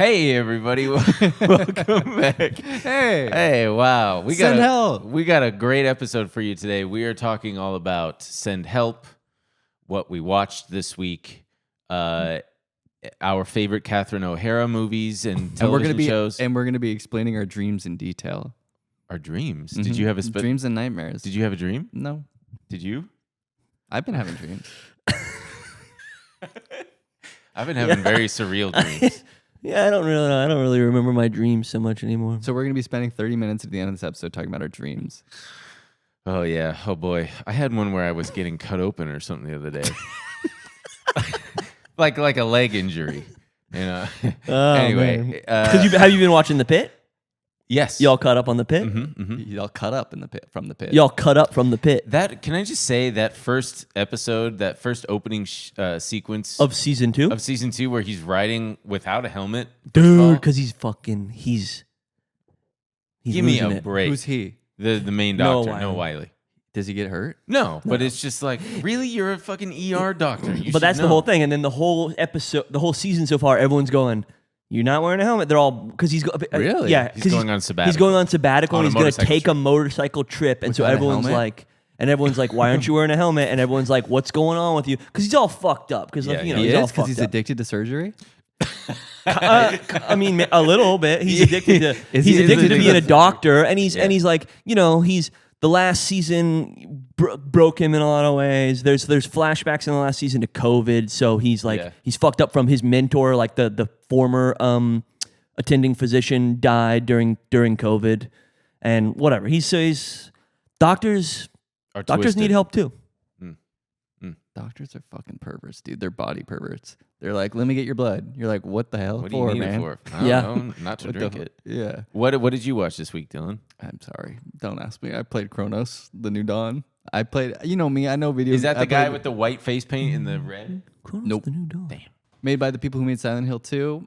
Hey everybody, welcome back. Hey, wow, we got a great episode for you today. We are talking all about Send Help, what we watched this week, our favorite Catherine O'Hara movies and television shows, and we're gonna be explaining our dreams in detail. Our dreams. Did you have a dreams and nightmares? Did you have a dream? No. Did you? I've been having dreams. I've been having very surreal dreams. Yeah, I don't really remember my dreams so much anymore. So we're gonna be spending 30 minutes at the end of this episode talking about our dreams. Oh yeah. Oh boy. I had one where I was getting cut open or something the other day. like a leg injury. You know. Anyway. Have you been watching The Pit? Yes. Y'all caught up on The Pit? Y'all cut up from the pit. Y'all cut up from The Pit. Can I just say that first episode, that first opening sequence Of season 2? of season 2 where he's riding without a helmet? Dude, because he's Give me losing a it. break. Who's he? The main doctor, Noah Noah Wiley. Wiley. Does he get hurt? No, but it's just like, really? You're a fucking ER doctor. You But that's should the know. whole thing. And then the whole episode, the whole season so far, everyone's going, "You're not wearing a helmet." They're all because he's Really? Yeah, He's going on sabbatical. He's going on sabbatical, On and a he's going to motorcycle take a motorcycle trip, and so Without a everyone's helmet? like, "Why aren't you wearing a helmet?" And everyone's like, "What's going on with you?" Because he's all fucked up. Because Yeah, you know He he's all is because fucked he's up. addicted to surgery. I mean, a little bit. He's addicted to. Is he's he addicted to addicted being to a doctor, and he's Yeah. like, he's the last season broke him in a lot of ways. There's flashbacks in the last season to COVID, so he's like he's fucked up from his mentor, like the former attending physician died during COVID, and whatever. He's doctors Are need twisted. help too. Doctors are fucking perverts, dude. They're body perverts. They're like, let me get your blood. You're like, what the hell What do you need man? it for? I don't Yeah. know, not to What drink the- it. Yeah. What did you watch this week, Dylan? I'm sorry. Don't ask me. I played Chronos, The New Dawn. I played, you know me, I know videos. Is that I the guy played- with the white face paint and the red? Chronos, Nope. the new dog. Damn. made by the people who made Silent Hill 2?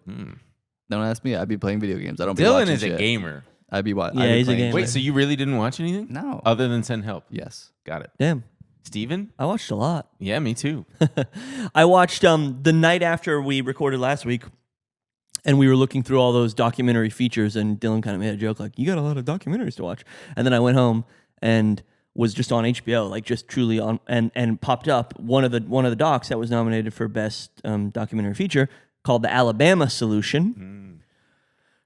Don't ask me. I'd be playing video games. I don't be Dylan watching is a shit. gamer. I'd be watching. Yeah, he's a gamer. Wait, so you really didn't watch anything? No. Other than Send Help? Yes. Got it. Damn, Steven? I watched a lot. Yeah, me too. I watched the night after we recorded last week, and we were looking through all those documentary features, and Dylan kind of made a joke like, "You got a lot of documentaries to watch." And then I went home and was just on HBO, like just truly on, and popped up one of the docs that was nominated for best documentary feature called The Alabama Solution.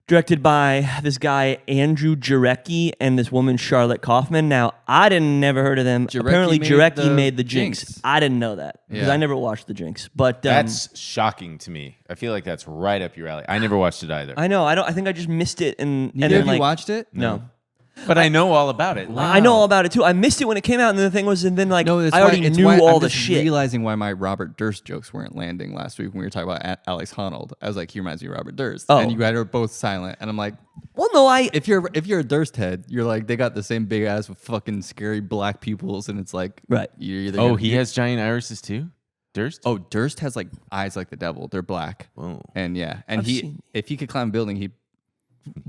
Directed by this guy, Andrew Jarecki, and this woman, Charlotte Kaufman. Now, I never heard of them. Jarecki Apparently, made Jarecki the made the Jinx. Jinx. I didn't know that because Yeah. I never watched the Jinx. But That's shocking to me. I feel like that's right up your alley. I never watched it either. I know. I think I just missed it. And Neither then of you like, watched it? No. But I know all about it. I know all about it too. I missed it when it came out, and the thing was, and then like No, that's I already it's knew why all I'm the just shit. realizing why my Robert Durst jokes weren't landing last week when we were talking about Alex Honnold. I was like, he reminds me of Robert Durst. Oh. And you guys are both silent. And I'm like, Well, no, if you're a Durst head, you're like, they got the same big ass with fucking scary black pupils, and it's like, Right. You're either Oh, gonna- he has giant irises too? Durst? Oh, Durst has like eyes like the devil. They're black. Whoa. And yeah, and I've seen- if he could climb a building, he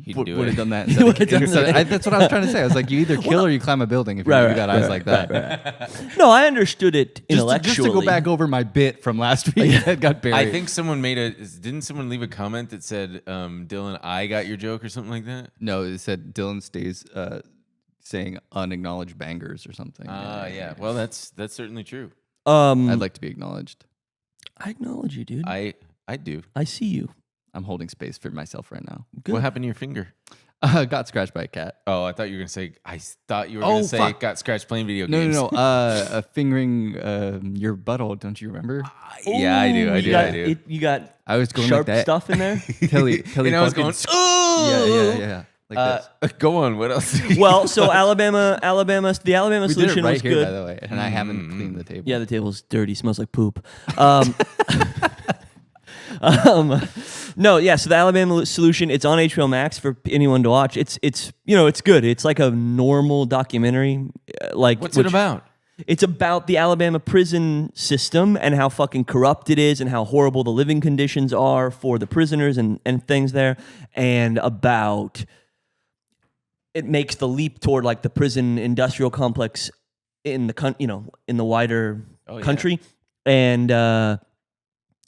He'd would do have it. done that. He would've done that. That's what I was trying to say. I was like, you either kill or you climb a building if you Right, got right, eyes like that. No, I understood it Just intellectually. to go back over my bit from last week that got buried. I think someone didn't someone leave a comment that said, Dylan, I got your joke or something like that? No, it said Dylan stays saying unacknowledged bangers or something. Yeah. Well, that's certainly true. I'd like to be acknowledged. I acknowledge you, dude. I do. I see you. I'm holding space for myself right now. Good. What happened to your finger? Got scratched by a cat. Oh, I thought you were gonna say. I thought you were gonna say fuck. got scratched playing video No, games. no. Fingering your butthole. Don't you remember? Yeah, I do. I do. You got I was going sharp like that. stuff in there. Tilly And I was fucking- going. Oh, Yeah. Like this. Go on. What else? Well, so the Alabama We did solution it right was here, good. by the way, and I haven't cleaned the table. Yeah, the table's dirty. Smells like poop. No, yeah. So the Alabama solution, it's on HBO Max for anyone to watch. It's it's good. It's like a normal documentary. What's it about? It's about the Alabama prison system and how fucking corrupt it is and how horrible the living conditions are for the prisoners and things there, and about it makes the leap toward like the prison industrial complex in the in the wider country, and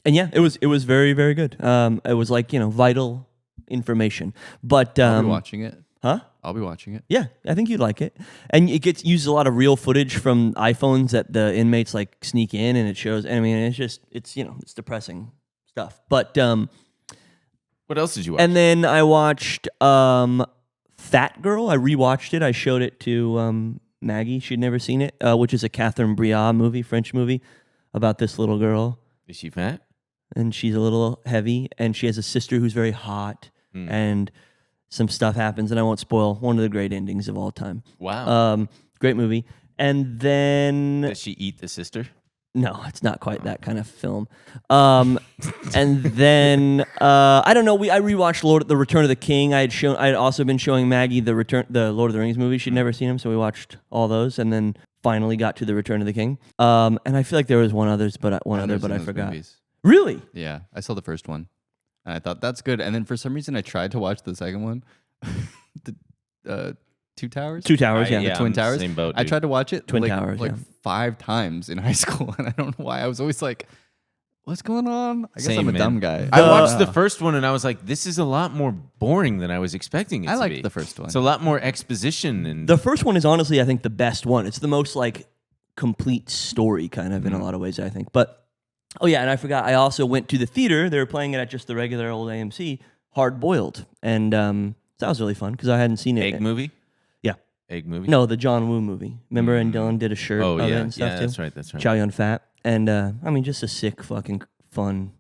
And yeah, it was very, very good. It was like, vital information. But I'll be watching it. Huh? I'll be watching it. Yeah, I think you'd like it. And it uses a lot of real footage from iPhones that the inmates like sneak in, and it shows. I mean, it's depressing stuff. But what else did you watch? And then I watched Fat Girl. I rewatched it. I showed it to Maggie. She'd never seen it, which is a Catherine Breillat movie, French movie, about this little girl. Is she fat? And she's a little heavy, and she has a sister who's very hot, and some stuff happens, and I won't spoil one of the great endings of all time. Wow. Great movie. And then... Does she eat the sister? No, it's not quite that kind of film. And then I don't know. I rewatched The Return of the King. I had also been showing Maggie the Lord of the Rings movie. She'd never seen them, so we watched all those, and then finally got to The Return of the King. And I feel like there was one other, but I forgot. Movies. Really? Yeah, I saw the first one, and I thought that's good. And then for some reason, I tried to watch the second one, the Two Towers. Two Towers, yeah. The Twin Towers. Same boat. I tried to watch it Twin Towers, like 5 times in high school, and I don't know why. I was always like, "What's going on?" I guess I'm a dumb guy. I watched the first one, and I was like, "This is a lot more boring than I was expecting it to be." I liked the first one. It's a lot more exposition, and The first one is honestly, I think, the best one. It's the most like complete story, kind of in a lot of ways, I think. But oh yeah, and I forgot. I also went to the theater. They were playing it at just the regular old AMC, Hard Boiled, and that was really fun because I hadn't seen it. Egg movie. Yeah. Egg movie. No, the John Woo movie. Remember, and Dylan did a shirt. Oh of it yeah, and stuff yeah. too? That's right. Chow Yun Fat, and I mean, just a sick, fucking fun,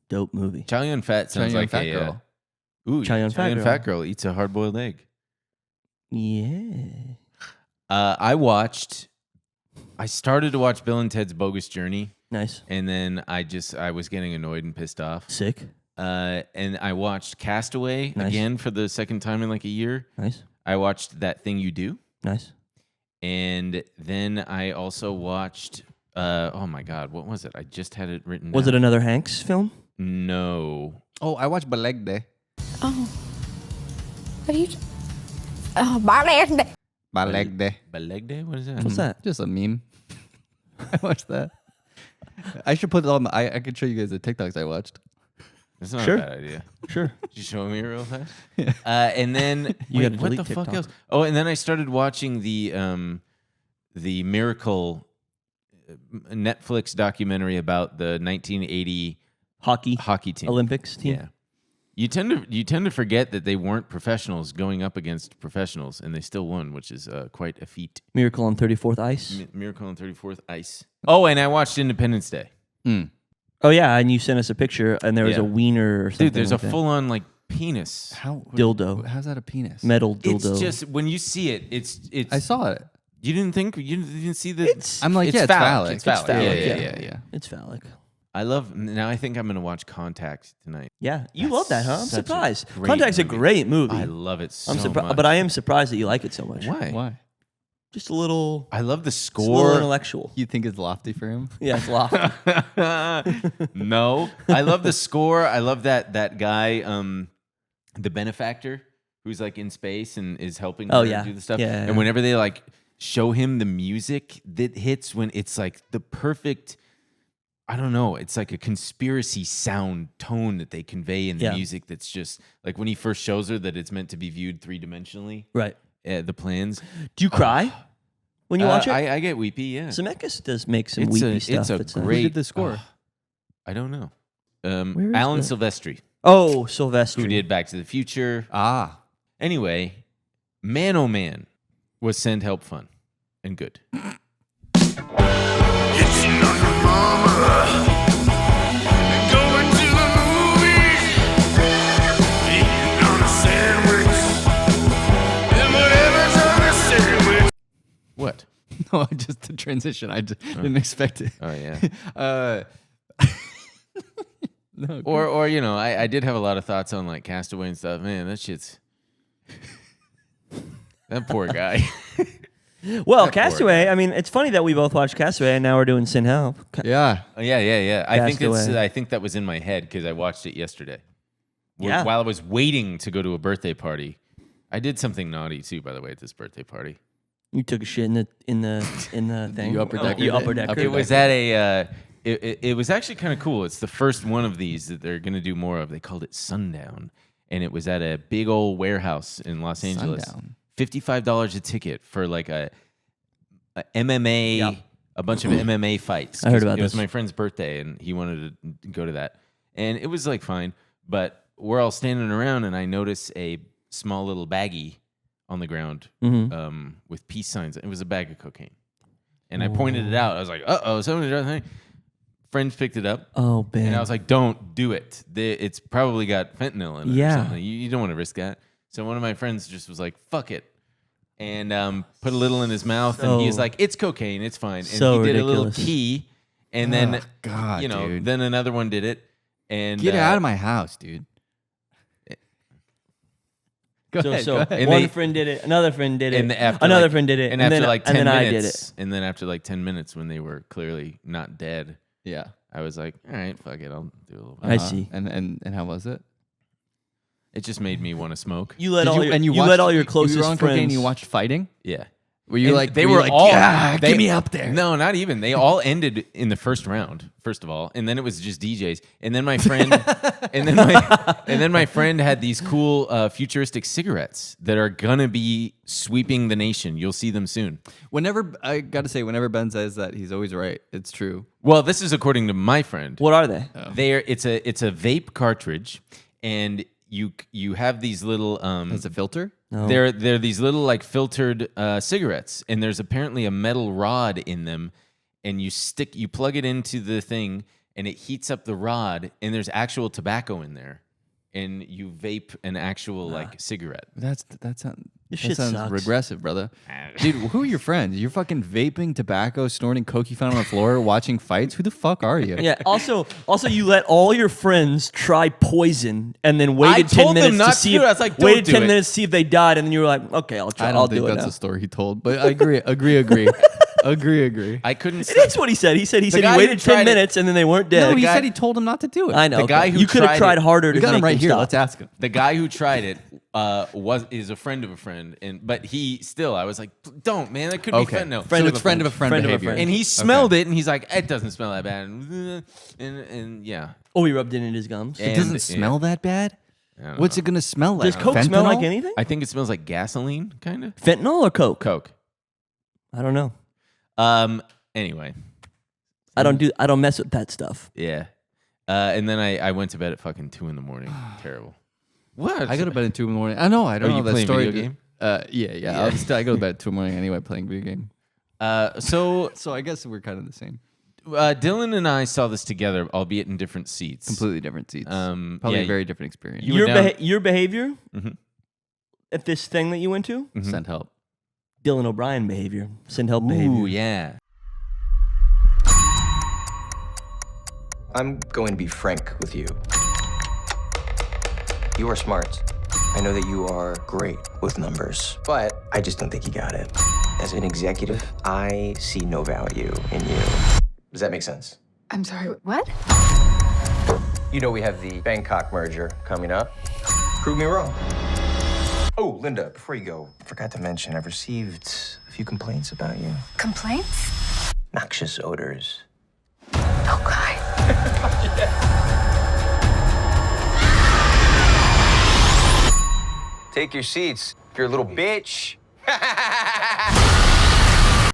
dope movie. Chow Yun Fat sounds Chow Yun like Fat a girl. Chow Yun Fat girl. Eats a hard-boiled egg. Yeah. I started to watch Bill and Ted's Bogus Journey, Nice. and then I was getting annoyed and pissed off. Sick. And I watched Castaway Nice. again for the second time in like a year. Nice. I watched That Thing You Do. Nice. And then I also watched, oh my God, what was it? I just had it written down. Was it another Hanks film? No. Oh, I watched Balegde. Oh. What are you... Oh, Balegde. Balegde. Balegde? What is that? What's that? Just a meme. I watched that. I should put it on. I could show you guys the TikToks I watched. That's not Sure. a bad idea. Sure. Did you show me real fast? And then You wait, gotta what delete the fuck TikTok. else? Oh, and then I started watching the Miracle Netflix documentary about the 1980 hockey team. Olympics team. Yeah. You tend to forget that they weren't professionals going up against professionals, and they still won, which is quite a feat. Miracle on 34th Ice. Miracle on 34th Ice. Oh, and I watched Independence Day. Oh yeah, and you sent us a picture, and there was Yeah. a wiener or something. Dude, there's like a that. full-on like penis. Dildo. How's that a penis? Metal dildo. It's just when you see it, it's. I saw it. You didn't see the. It's I'm like, It's yeah, phallic. it's It's phallic. phallic. Yeah. It's phallic. I love. Now I think I'm gonna watch Contact tonight. Yeah, you That's love that, huh? I'm such a surprised. great Contact's a movie. great movie. I love it so I'm surprised, much. but I am surprised that you like it so much. Why? Why? Just a little. I love the Just a little score. intellectual. You think it's lofty for him? Yeah, it's lofty. No, I love the score. I love that guy, the benefactor, who's like in space and is helping Oh, her yeah. do the stuff. Yeah. And whenever they like show him the music that hits, when it's like the perfect. I don't know. It's like a conspiracy sound tone that they convey in the Yeah. music. That's just like when he first shows her that it's meant to be viewed 3-dimensionally. Right. The plans. Do you cry when you watch it? I get weepy. Yeah. Zemeckis does make some It's weepy a stuff. it's a nice. great. Who did the score? I don't know. Where is Alan the- Silvestri, Oh, Sylvester. who did Back to the Future. Ah. Anyway, man, oh man, was Send Help fun and good. What? No, just the transition. I didn't expect it. Oh yeah. No. Or you know, I did have a lot of thoughts on like Castaway and stuff. Man, that shit's that poor guy. Well, That poor Castaway. I mean, it's funny that we both watched Castaway, and now we're doing Sin Help. Yeah. Oh, yeah. I Castaway. think that was in my head because I watched it yesterday. Yeah. While I was waiting to go to a birthday party, I did something naughty too. By the way, at this birthday party, You took a shit in the thing. You upper decker You it? upper decker. it was at a it was actually kind of cool. It's the first one of these that they're going to do more of. They called it Sundown, and it was at a big old warehouse in Los Angeles. Sundown. $55 a ticket for like a MMA, a bunch of MMA fights. I heard about it. It was this. my friend's birthday, and he wanted to go to that, and it was like fine. But we're all standing around, and I notice a small little baggie on the ground with peace signs. It was a bag of cocaine. And I pointed it out. I was like, uh-oh, somebody did something. Friends picked it up. Oh, man. And I was like, don't do it. It's probably got fentanyl in it or something. You don't want to risk that. So one of my friends just was like, fuck it. And put a little in his mouth. And he was like, it's cocaine. It's fine. And So he did ridiculous. a little key. And then, God, dude. then another one did it. And Get out of my house, dude. Go ahead. And one friend did it, another friend did it, And after another like- friend did it, And after then, like 10 and then minutes, I did it. And then after like 10 minutes when they were clearly not dead, Yeah. I was like, all right, fuck it. I'll do a little bit. I see. And how was it? It just made me want to smoke. You let Did all you, your, and you you watched, let all your you closest were on cocaine friends. and you watched fighting? Yeah. Were you And like, they were you were like, all get me up there? No, not even. They all ended in the first round, first of all, and then it was just DJs. And then my friend, and then my friend had these cool futuristic cigarettes that are gonna be sweeping the nation. You'll see them soon. Whenever I got to say, whenever Ben says that, he's always right. It's true. Well, this is according to my friend. What are they? It's a vape cartridge, and you have these little Has a filter? No. They're these little like filtered cigarettes, and there's apparently a metal rod in them, and you plug it into the thing, and it heats up the rod, and there's actual tobacco in there, and you vape an actual like cigarette. That This sounds shit sucks. regressive, brother. Dude, who are your friends? You're fucking vaping tobacco, snorting coke you found on the floor, watching fights? Who the fuck are you? Yeah. Also, you let all your friends try poison and then waited I told 10 them minutes not to see. to. If, I was like, don't waited do 10 it. minutes to see if they died, and then you were like, okay, I'll try. I I'll don't think do it that's now. a story he told, but I agree. agree. I couldn't. It is what he said. He said guy he who waited tried 10 it- minutes and then they weren't dead. No, he guy- said he told him not to do it. I know. The guy okay. who you could have tried tried it- harder to We got make him right them here. stop. Let's ask him. The guy who tried it is a friend of a friend, but he still. I was like, don't, man, that could be fentanyl. So it's friend of a friend Friend of a behavior. friend. And he smelled it, and he's like, it doesn't smell that bad. And yeah. Oh, he rubbed it in his gums. It doesn't smell that bad? I don't What's know. it going to smell like? Does Coke smell Fentanyl? like anything? I think it smells like gasoline, kind of. Fentanyl or Coke? Coke. I don't know. Anyway, I don't mess with that stuff. yeah. And then I went to bed at fucking 2 a.m. Terrible. What? I go to bed at 2 a.m. I know. I don't Are know you that playing story. video game? Yeah. I go to bed at 2 a.m. anyway playing video game. So So I guess we're kind of the same. Dylan and I saw this together, albeit in different seats. Completely different seats. yeah, Probably a very different experience. You were down- Your behavior Mhm. at this thing that you went to, Send help. Dylan O'Brien behavior, send help Ooh, behavior. yeah. I'm going to be frank with you. You are smart. I know that you are great with numbers, but I just don't think you got it. As an executive, I see no value in you. Does that make sense? I'm sorry, what? You know we have the Bangkok merger coming up. Prove me wrong. Oh, Linda, before you go, I forgot to mention I've received a few complaints about you. Complaints? Noxious odors. Oh, God. Take your seats, you're a little bitch.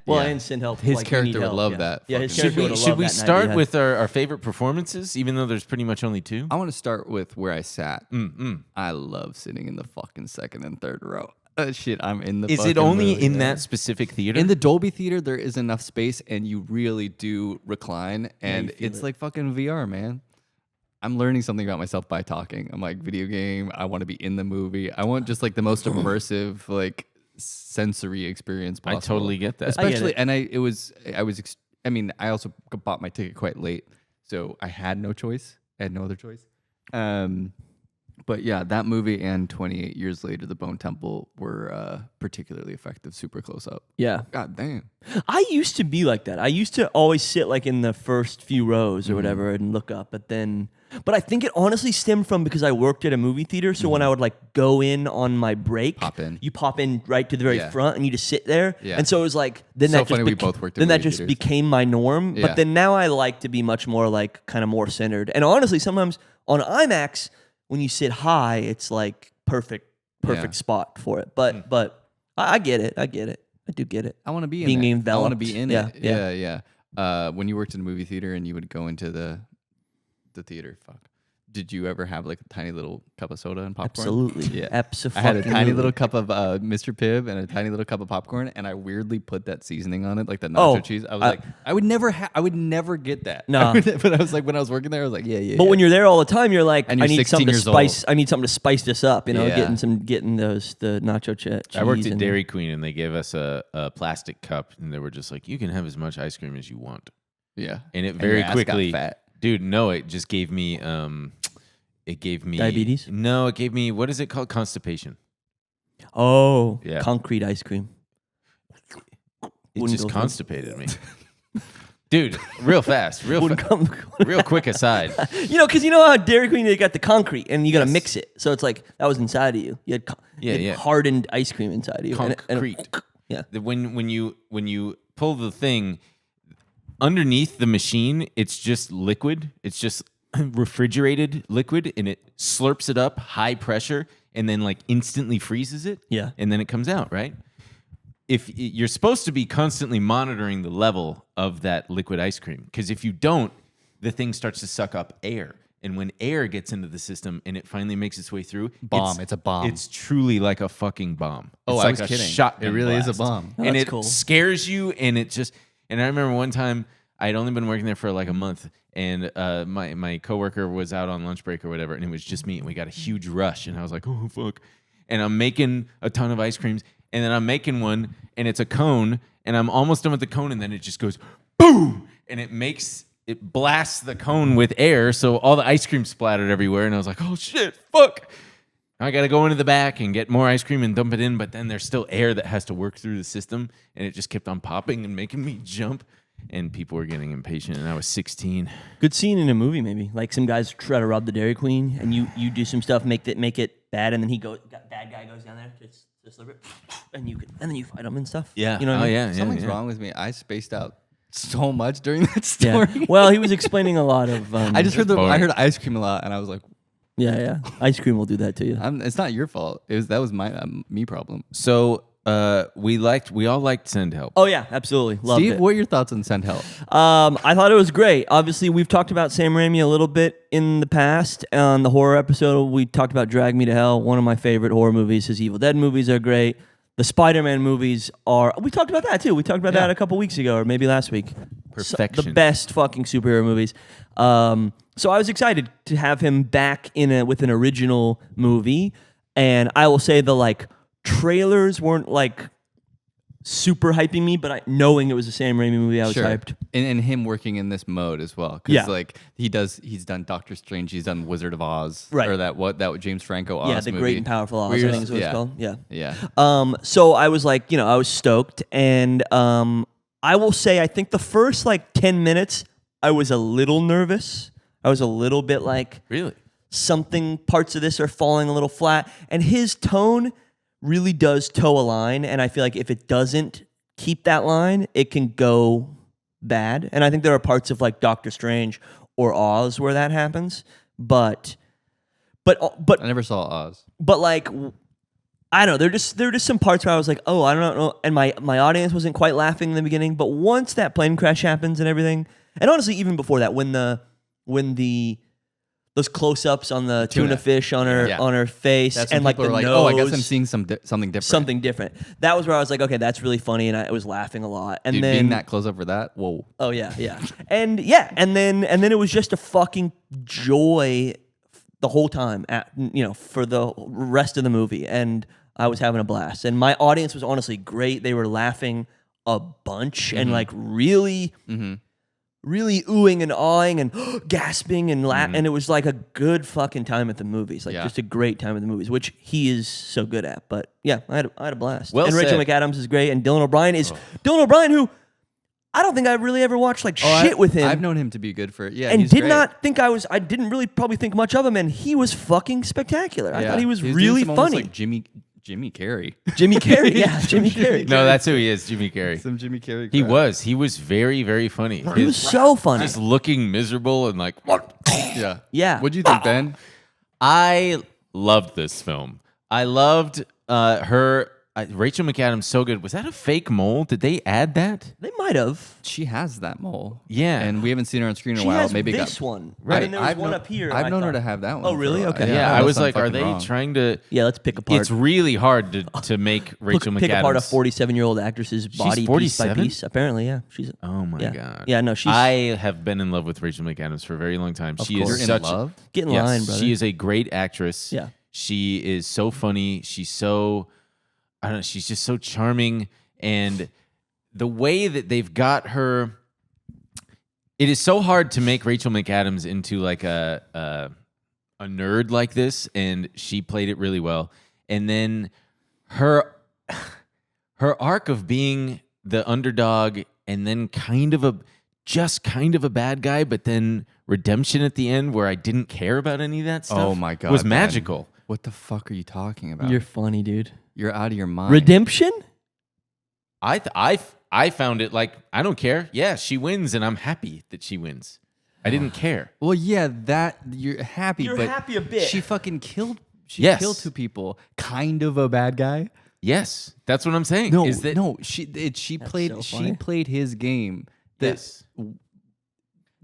Well, and send help. His like, you character need would help, love yeah. that Yeah, his fucking- character would have Should loved we that night start had. with our favorite performances, even though there's pretty much only 2? I want to start with where I sat. Mm-mm. I love sitting in the fucking second and third row. Shit, I'm in the Is it fucking only movie, in man. that specific theater? In the Dolby Theater, there is enough space, and you really do recline, and you feel it's it. like fucking VR, man. I'm learning something about myself by talking. I'm like, video game. I want to be in the movie. I want just like the most immersive, like sensory experience I possible. totally get that. Especially, it. and I also bought my ticket quite late, so I had no choice. I had no other choice. But yeah, that movie and 28 Years Later, The Bone Temple were particularly effective, super close up. Yeah. God damn. I used to be like that. I used to always sit like in the first few rows or whatever and look up, but I think it honestly stemmed from because I worked at a movie theater. So when I would like go in on my break, you pop in right to the very front and you just sit there. Yeah. And so it was like, then that just, we both worked at then that movie just theaters. became my norm. Yeah. But then now I like to be much more like kind of more centered. And honestly, sometimes on IMAX, when you sit high, it's like perfect spot for it. But I get it. I do get it. I want to be being in it. enveloped. I want to be in it. Yeah. When you worked in a movie theater and you would go into the theater, did you ever have like a tiny little cup of soda and popcorn? Absolutely. Yeah. Absolutely. I had a tiny little cup of Mr. Pibb and a tiny little cup of popcorn, and I weirdly put that seasoning on it, like the nacho cheese. I was like, I would never get that. No. But I was like, when I was working there, I was like, yeah. But when you're there all the time, you're like, And I you're need 16 something to years spice. old. I need something to spice this up. You know, Yeah. getting the nacho cheese. I worked at and- Dairy Queen, and they gave us a plastic cup, and they were just like, you can have as much ice cream as you want. yeah, And it your very ass got quickly, fat. dude. No, it just gave me. It gave me Diabetes? No, it gave me, what is it called? Constipation. Oh, Yeah. concrete ice cream. It Wouldn't just go through. constipated me. Dude, real fast, Wouldn't come- real quick aside. Because you know how Dairy Queen they got the concrete and you got to mix it, so it's like that was inside of you. You had, hardened ice cream inside of you. Concrete. Yeah. When you pull the thing underneath the machine, it's just liquid. It's just refrigerated liquid, and it slurps it up high pressure, and then like instantly freezes it. Yeah. And then it comes out, right? If you're supposed to be constantly monitoring the level of that liquid ice cream, because if you don't, the thing starts to suck up air. And when air gets into the system and it finally makes its way through, It's a bomb. It's truly like a fucking bomb. Oh, it's I like was a kidding. shotgun It really is a blast. bomb. Oh, And that's it cool. scares you, and it just. And I remember one time I had only been working there for like a month, and my coworker was out on lunch break or whatever, and it was just me, and we got a huge rush, and I was like, oh fuck, and I'm making a ton of ice creams, and then I'm making one, and it's a cone, and I'm almost done with the cone, and then it just goes boom, and it blasts the cone with air, so all the ice cream splattered everywhere, and I was like, oh shit, fuck. I got to go into the back and get more ice cream and dump it in, but then there's still air that has to work through the system, and it just kept on popping and making me jump, and people were getting impatient, and I was 16. Good scene in a movie, maybe. Like some guys try to rob the Dairy Queen, and you do some stuff, make it bad, and then bad guy goes down there to slip it, and then you fight him and stuff. Yeah. You know what I mean? Yeah. Something's wrong with me. I spaced out so much during that story. Yeah. Well, he was explaining a lot of. I just heard I heard ice cream a lot, and I was like, Yeah. Ice cream will do that to you. it's not your fault. That was my me problem. So we all liked Send Help. Oh yeah, absolutely. Loved Steve, it. what are your thoughts on Send Help? I thought it was great. Obviously, we've talked about Sam Raimi a little bit in the past. On the horror episode, we talked about Drag Me to Hell. One of my favorite horror movies. His Evil Dead movies are great. The Spider-Man movies are. We talked about that too. We talked about that a couple weeks ago, or maybe last week. Perfection. The best fucking superhero movies. So I was excited to have him back with an original movie, and I will say the trailers weren't super hyping me, but knowing it was a Sam Raimi movie, I was hyped. And him working in this mode as well, because he's done Doctor Strange, he's done Wizard of Oz, Right. Or that James Franco Oz The movie. Great and Powerful Oz, I think is what it's called. Yeah. Yeah. So I was I was stoked, and I will say I think the first 10 minutes I was a little nervous. I was a little bit Really? parts of this are falling a little flat, and his tone really does toe a line, and I feel like if it doesn't keep that line, it can go bad. And I think there are parts of Doctor Strange or Oz where that happens, but I never saw Oz. but I don't know. There are just some parts where I was like, oh, I don't know, and my audience wasn't quite laughing in the beginning, but once that plane crash happens and everything, and honestly, even before that, when those close-ups on the tuna fish on her face, That's and when people the are nose, oh, I guess I'm seeing something different. something different. That was where I was like, okay, that's really funny, and I was laughing a lot. And Dude, then being that close up for that, whoa. oh yeah, and then it was just a fucking joy the whole time, for the rest of the movie, and I was having a blast. And my audience was honestly great. They were laughing a bunch and really really oohing and awing and gasping and and it was like a good fucking time at the movies, like just a great time at the movies, which he is so good at. But yeah, I had a blast. Well and Rachel said. McAdams is great, and Dylan O'Brien is Dylan O'Brien, who I don't think I really ever watched shit with him. I've known him to be good for and he's did great. not think I didn't really probably think much of him, and he was fucking spectacular. I thought he was He's really doing some almost funny. like Jimmy Carrey. Jimmy Carrey, yeah, Jimmy Carrey. No, that's who he is, Jimmy Carrey. Some Jimmy Carrey. He crap. He was very, very funny. He was so funny. Just looking miserable and like, what? Yeah. Yeah. What'd you think, Ben? I loved this film. I loved her. Rachel McAdams so good. Was that a fake mole? Did they add that? They might have. She has that mole. Yeah. And we haven't seen her on screen in a She while. has Maybe this got one. Right. And then there was one known- up here. I've I known her thought. to have that one. Oh, really? for a while. Okay. Yeah, I unless was I'm like, are fucking they wrong. trying to? Yeah, let's pick apart. It's really hard to make Rachel pick McAdams. apart a 47-year-old actress's body piece by 47? piece. Apparently, yeah. She's. Oh my yeah. god. Yeah, no, she's. I have been in love with Rachel McAdams for a very long time. She You're is in such. love? Get in Yes, line, brother. she is a great actress. Yeah. She is so funny. She's so, I don't know, she's just so charming. And the way that they've got her, it is so hard to make Rachel McAdams into like a nerd like this. And she played it really well. And then her arc of being the underdog and then kind of a bad guy, but then redemption at the end where I didn't care about any of that stuff. Oh my God. was Ben. magical. What the fuck are you talking about? You're funny, dude. You're out of your mind. Redemption? I found it like I don't care. Yeah, she wins, and I'm happy that she wins. I didn't care. Well, yeah, that you're happy, You're but happy a bit. She fucking killed. She Yes. killed 2 people. Kind of a bad guy. Yes, that's what I'm saying. No, is that no. She played. so She funny. played his game. That yes.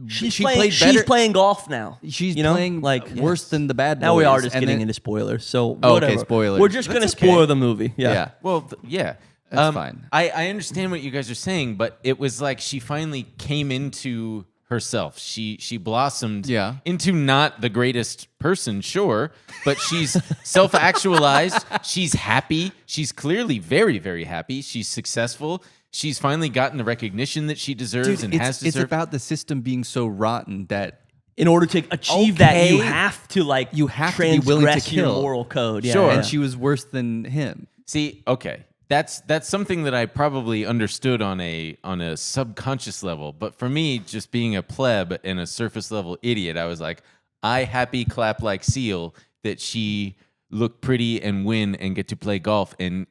She's playing golf now. She's you know? playing like worse than the bad boys. Now we are just and getting then- into spoilers. So Oh, okay, whatever. spoilers. We're just gonna That's okay. spoil the movie. Yeah. Yeah. Well, yeah. That's fine. I understand what you guys are saying, but it was like she finally came into herself. She blossomed Yeah. into not the greatest person, sure, but she's self-actualized. She's happy. She's clearly very, very happy. She's successful. She's finally gotten the recognition that she deserves and has it's deserved. about the system being so rotten that In order to achieve that, you Okay. have to You have to be willing to transgress your kill. moral code. Yeah, Sure. yeah. and she was worse than him. See, okay. That's something that I probably understood on a subconscious level, but for me, just being a pleb and a surface level idiot, I was like, I happy clap like seal that she looked pretty and win and get to play golf and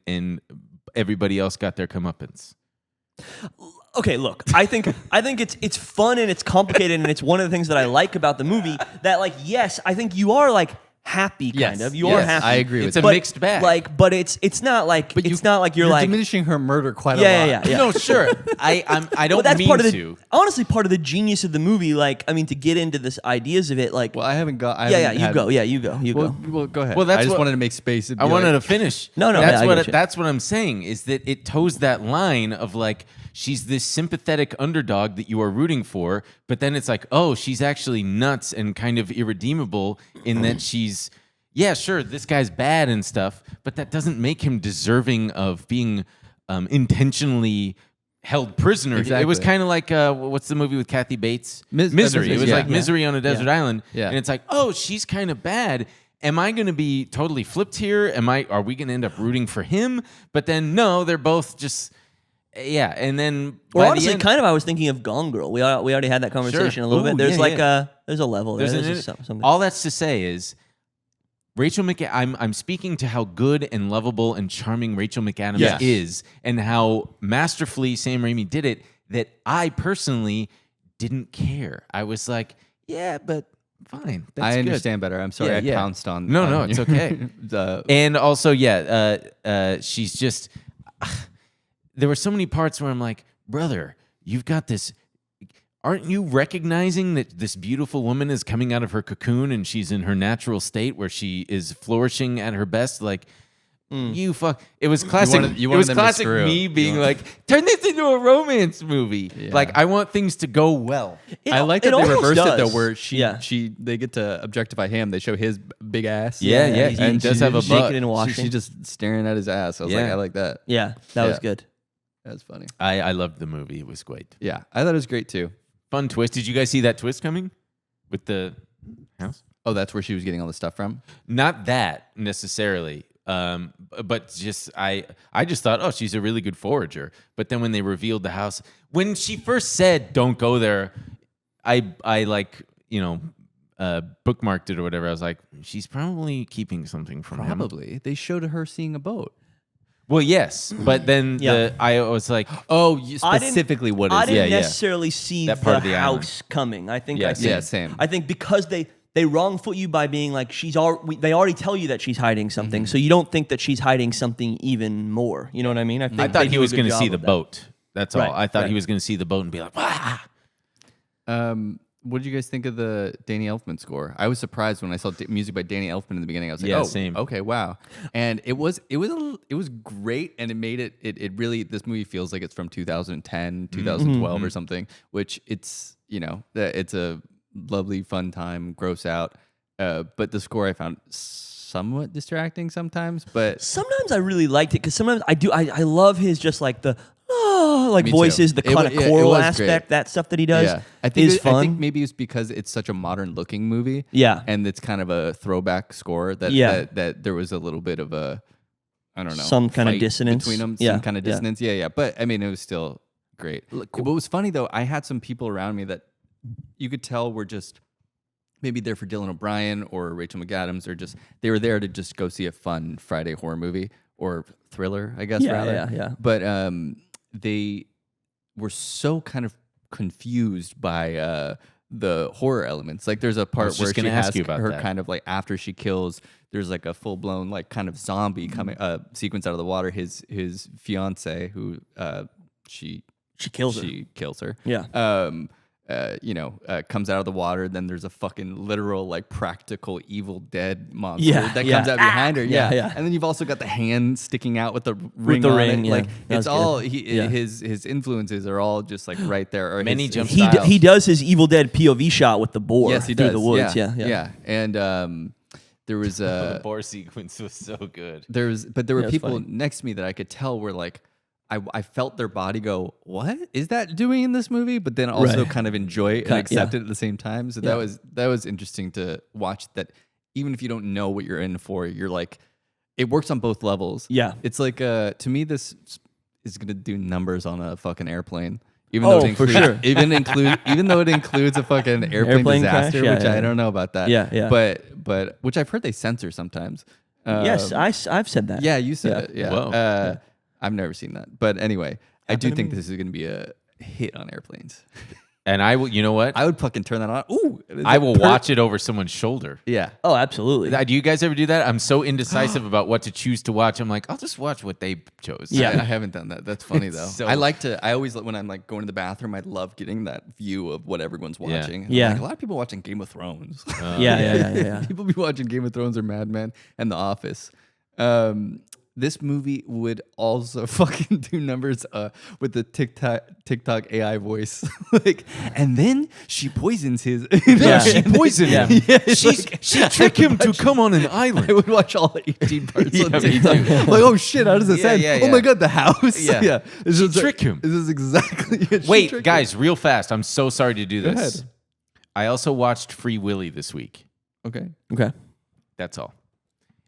everybody else got their comeuppance. Okay, look, I think it's fun and it's complicated and it's one of the things that I like about the movie. That like, yes, I think you are like happy, kind Yes, of. You yes, are happy. I agree with It's a that. mixed bag. Like, but it's not like it's not like you're like diminishing her murder quite a Yeah, lot. yeah, yeah. No, sure. I don't But that's mean part of the to. honestly part of the genius of the movie. Like, I mean, to get into this ideas of it, like, Well, I haven't got. I yeah, haven't you had- go, you go. Well, go ahead. Well, that's I just what- wanted to make space. And I be wanted like, to finish. No, That's I what get you. that's what I'm saying is that it toes that line of like she's this sympathetic underdog that you are rooting for, but then it's like, oh, she's actually nuts and kind of irredeemable in that she's yeah, sure, this guy's bad and stuff, but that doesn't make him deserving of being intentionally held prisoner. It was Exactly. kind of like what's the movie with Kathy Bates? Misery. Misery, It was yeah. like Misery on a desert island, Yeah. and it's like, oh, she's kind of bad. Am I going to be totally flipped here? Are we going to end up rooting for him? But then no, they're both just yeah. And then or by honestly, the end, kind of, I was thinking of Gone Girl. We already had that conversation a little Ooh, bit. There's yeah, like yeah. there's a level there. there's There's an, just something. all that's to say is Rachel I'm speaking to how good and lovable and charming Rachel McAdams Yes. is, and how masterfully Sam Raimi did it. That I personally didn't care. I was like, yeah, but fine. That's I good. understand better. I'm sorry. Yeah, I yeah. pounced on. No, on no, it's your- okay. the- And also, she's just. There were so many parts where I'm like, brother, you've got this. Aren't you recognizing that this beautiful woman is coming out of her cocoon and she's in her natural state where she is flourishing at her best? Like, you fuck. It was classic. you it wanted was them to classic screw. me You being want- like, turn this into a romance movie. Yeah. Like, I want things to go well. I like that they almost reversed it though, does. where Yeah. they get to objectify him. They show his big ass. Yeah, yeah. he's- He and does she- have a she- butt. Shaking and washing. She's just staring at his ass. I was like, Yeah. I like that. Yeah, that was Yeah. good. That's funny. I loved the movie. It was great. Yeah, I thought it was great too. Fun twist. Did you guys see that twist coming with the house? Oh, that's where she was getting all the stuff from? Not that necessarily. But just I just thought, oh, she's a really good forager. But then when they revealed the house, when she first said, "Don't go there," I bookmarked it or whatever. I was like, she's probably keeping something from him. Probably. They showed her seeing a boat. Well, yes, but then I was like, oh, specifically what is I didn't yeah. necessarily see That part of the the house coming. I think Yeah, I think, yeah, same. I think because they wrong foot you by being like they already tell you that she's hiding something, so you don't think that she's hiding something even more. You know what I mean? I think thought they he do a was good going to job see the of that. boat. That's all. Right, I thought right. he was going to see the boat and be like, "Wah!" What did you guys think of the Danny Elfman score? I was surprised when I saw music by Danny Elfman in the beginning. I was like, Yeah, "Oh, same. okay, wow!" And it was great, and it made it really. This movie feels like it's from 2010, 2012 or something. Which it's it's a lovely, fun time, gross out. But the score I found somewhat distracting sometimes. But Sometimes I really liked it because sometimes I do. I love his just like the Me too. voices, the kind of It choral was aspect, great. that stuff that he does. yeah, I think is fun. I think maybe it's because it's such a modern looking movie. Yeah. and it's kind of a throwback score that Yeah. that there was a little bit of a I don't know Some kind of fight dissonance. between them. Yeah, Some kind of yeah. dissonance. Yeah. But I mean, it was still great. What was funny though, I had some people around me that you could tell were just maybe there for Dylan O'Brien or Rachel McAdams, or just they were there to just go see a fun Friday horror movie or thriller, I guess. Yeah, rather. yeah. But they were so kind of confused by the horror elements. Like there's a part was where just she gonna ask has you about her that. kind of like after she kills, there's like a full blown like kind of zombie coming sequence out of the water. His fiance who she kills her. She kills her. Yeah. Comes out of the water. Then there's a fucking literal like practical Evil Dead monster Yeah, that yeah. comes out behind her. Yeah, Yeah, yeah. And then you've also got the hand sticking out with the ring. the on ring, it. yeah. Like That it's was all good. Yeah. his influences are all just like right there. Or Many his, jump his- styles. He does his Evil Dead POV shot with the boar Yes, he through does. the woods. Yeah. And there was The boar sequence was so good. there were it's people funny. next to me that I could tell were like, I felt their body go, what is that doing in this movie? But then also Right. kind of enjoy it and Kind- accept yeah. it at the same time. So Yeah. that was interesting to watch. That even if you don't know what you're in for, you're like, it works on both levels. Yeah. It's like to me this is gonna do numbers on a fucking airplane. Even Oh, though it for includes, sure. even though it includes a fucking airplane crash? disaster, Yeah, which yeah. I don't know about that. Yeah. But which I've heard they censor sometimes. Yes, Um, I've said that. yeah, you said Yeah. it. Yeah. Whoa. I've never seen that. But anyway, I do Happened to think me. this is going to be a hit on airplanes. And I will. You know what? I would fucking turn that on. Ooh. I will watch it over someone's shoulder. Yeah. Oh, absolutely. Do you guys ever do that? I'm so indecisive about what to choose to watch. I'm like, I'll just watch what they chose. Yeah. I haven't done that. That's funny though. so- I always, when I'm like going to the bathroom, I love getting that view of what everyone's Yeah. watching. And Yeah. like, a lot of people watching Game of Thrones. yeah. People be watching Game of Thrones or Mad Men and The Office. This movie would also fucking do numbers with the TikTok AI voice. And then she poisons his. Yeah. She poisoned him. Yeah, She tricked him to come on an island. I would watch all 18 parts Yeah, on me TikTok. too. Like, oh shit, how does this Yeah, end? yeah, Oh my yeah. god, the house. Yeah. This She is tricked him. This is exactly it. She Wait, tricked guys, him. real fast. I'm so sorry to do this. ahead. I also watched Free Willy this week. Okay. Okay. That's all.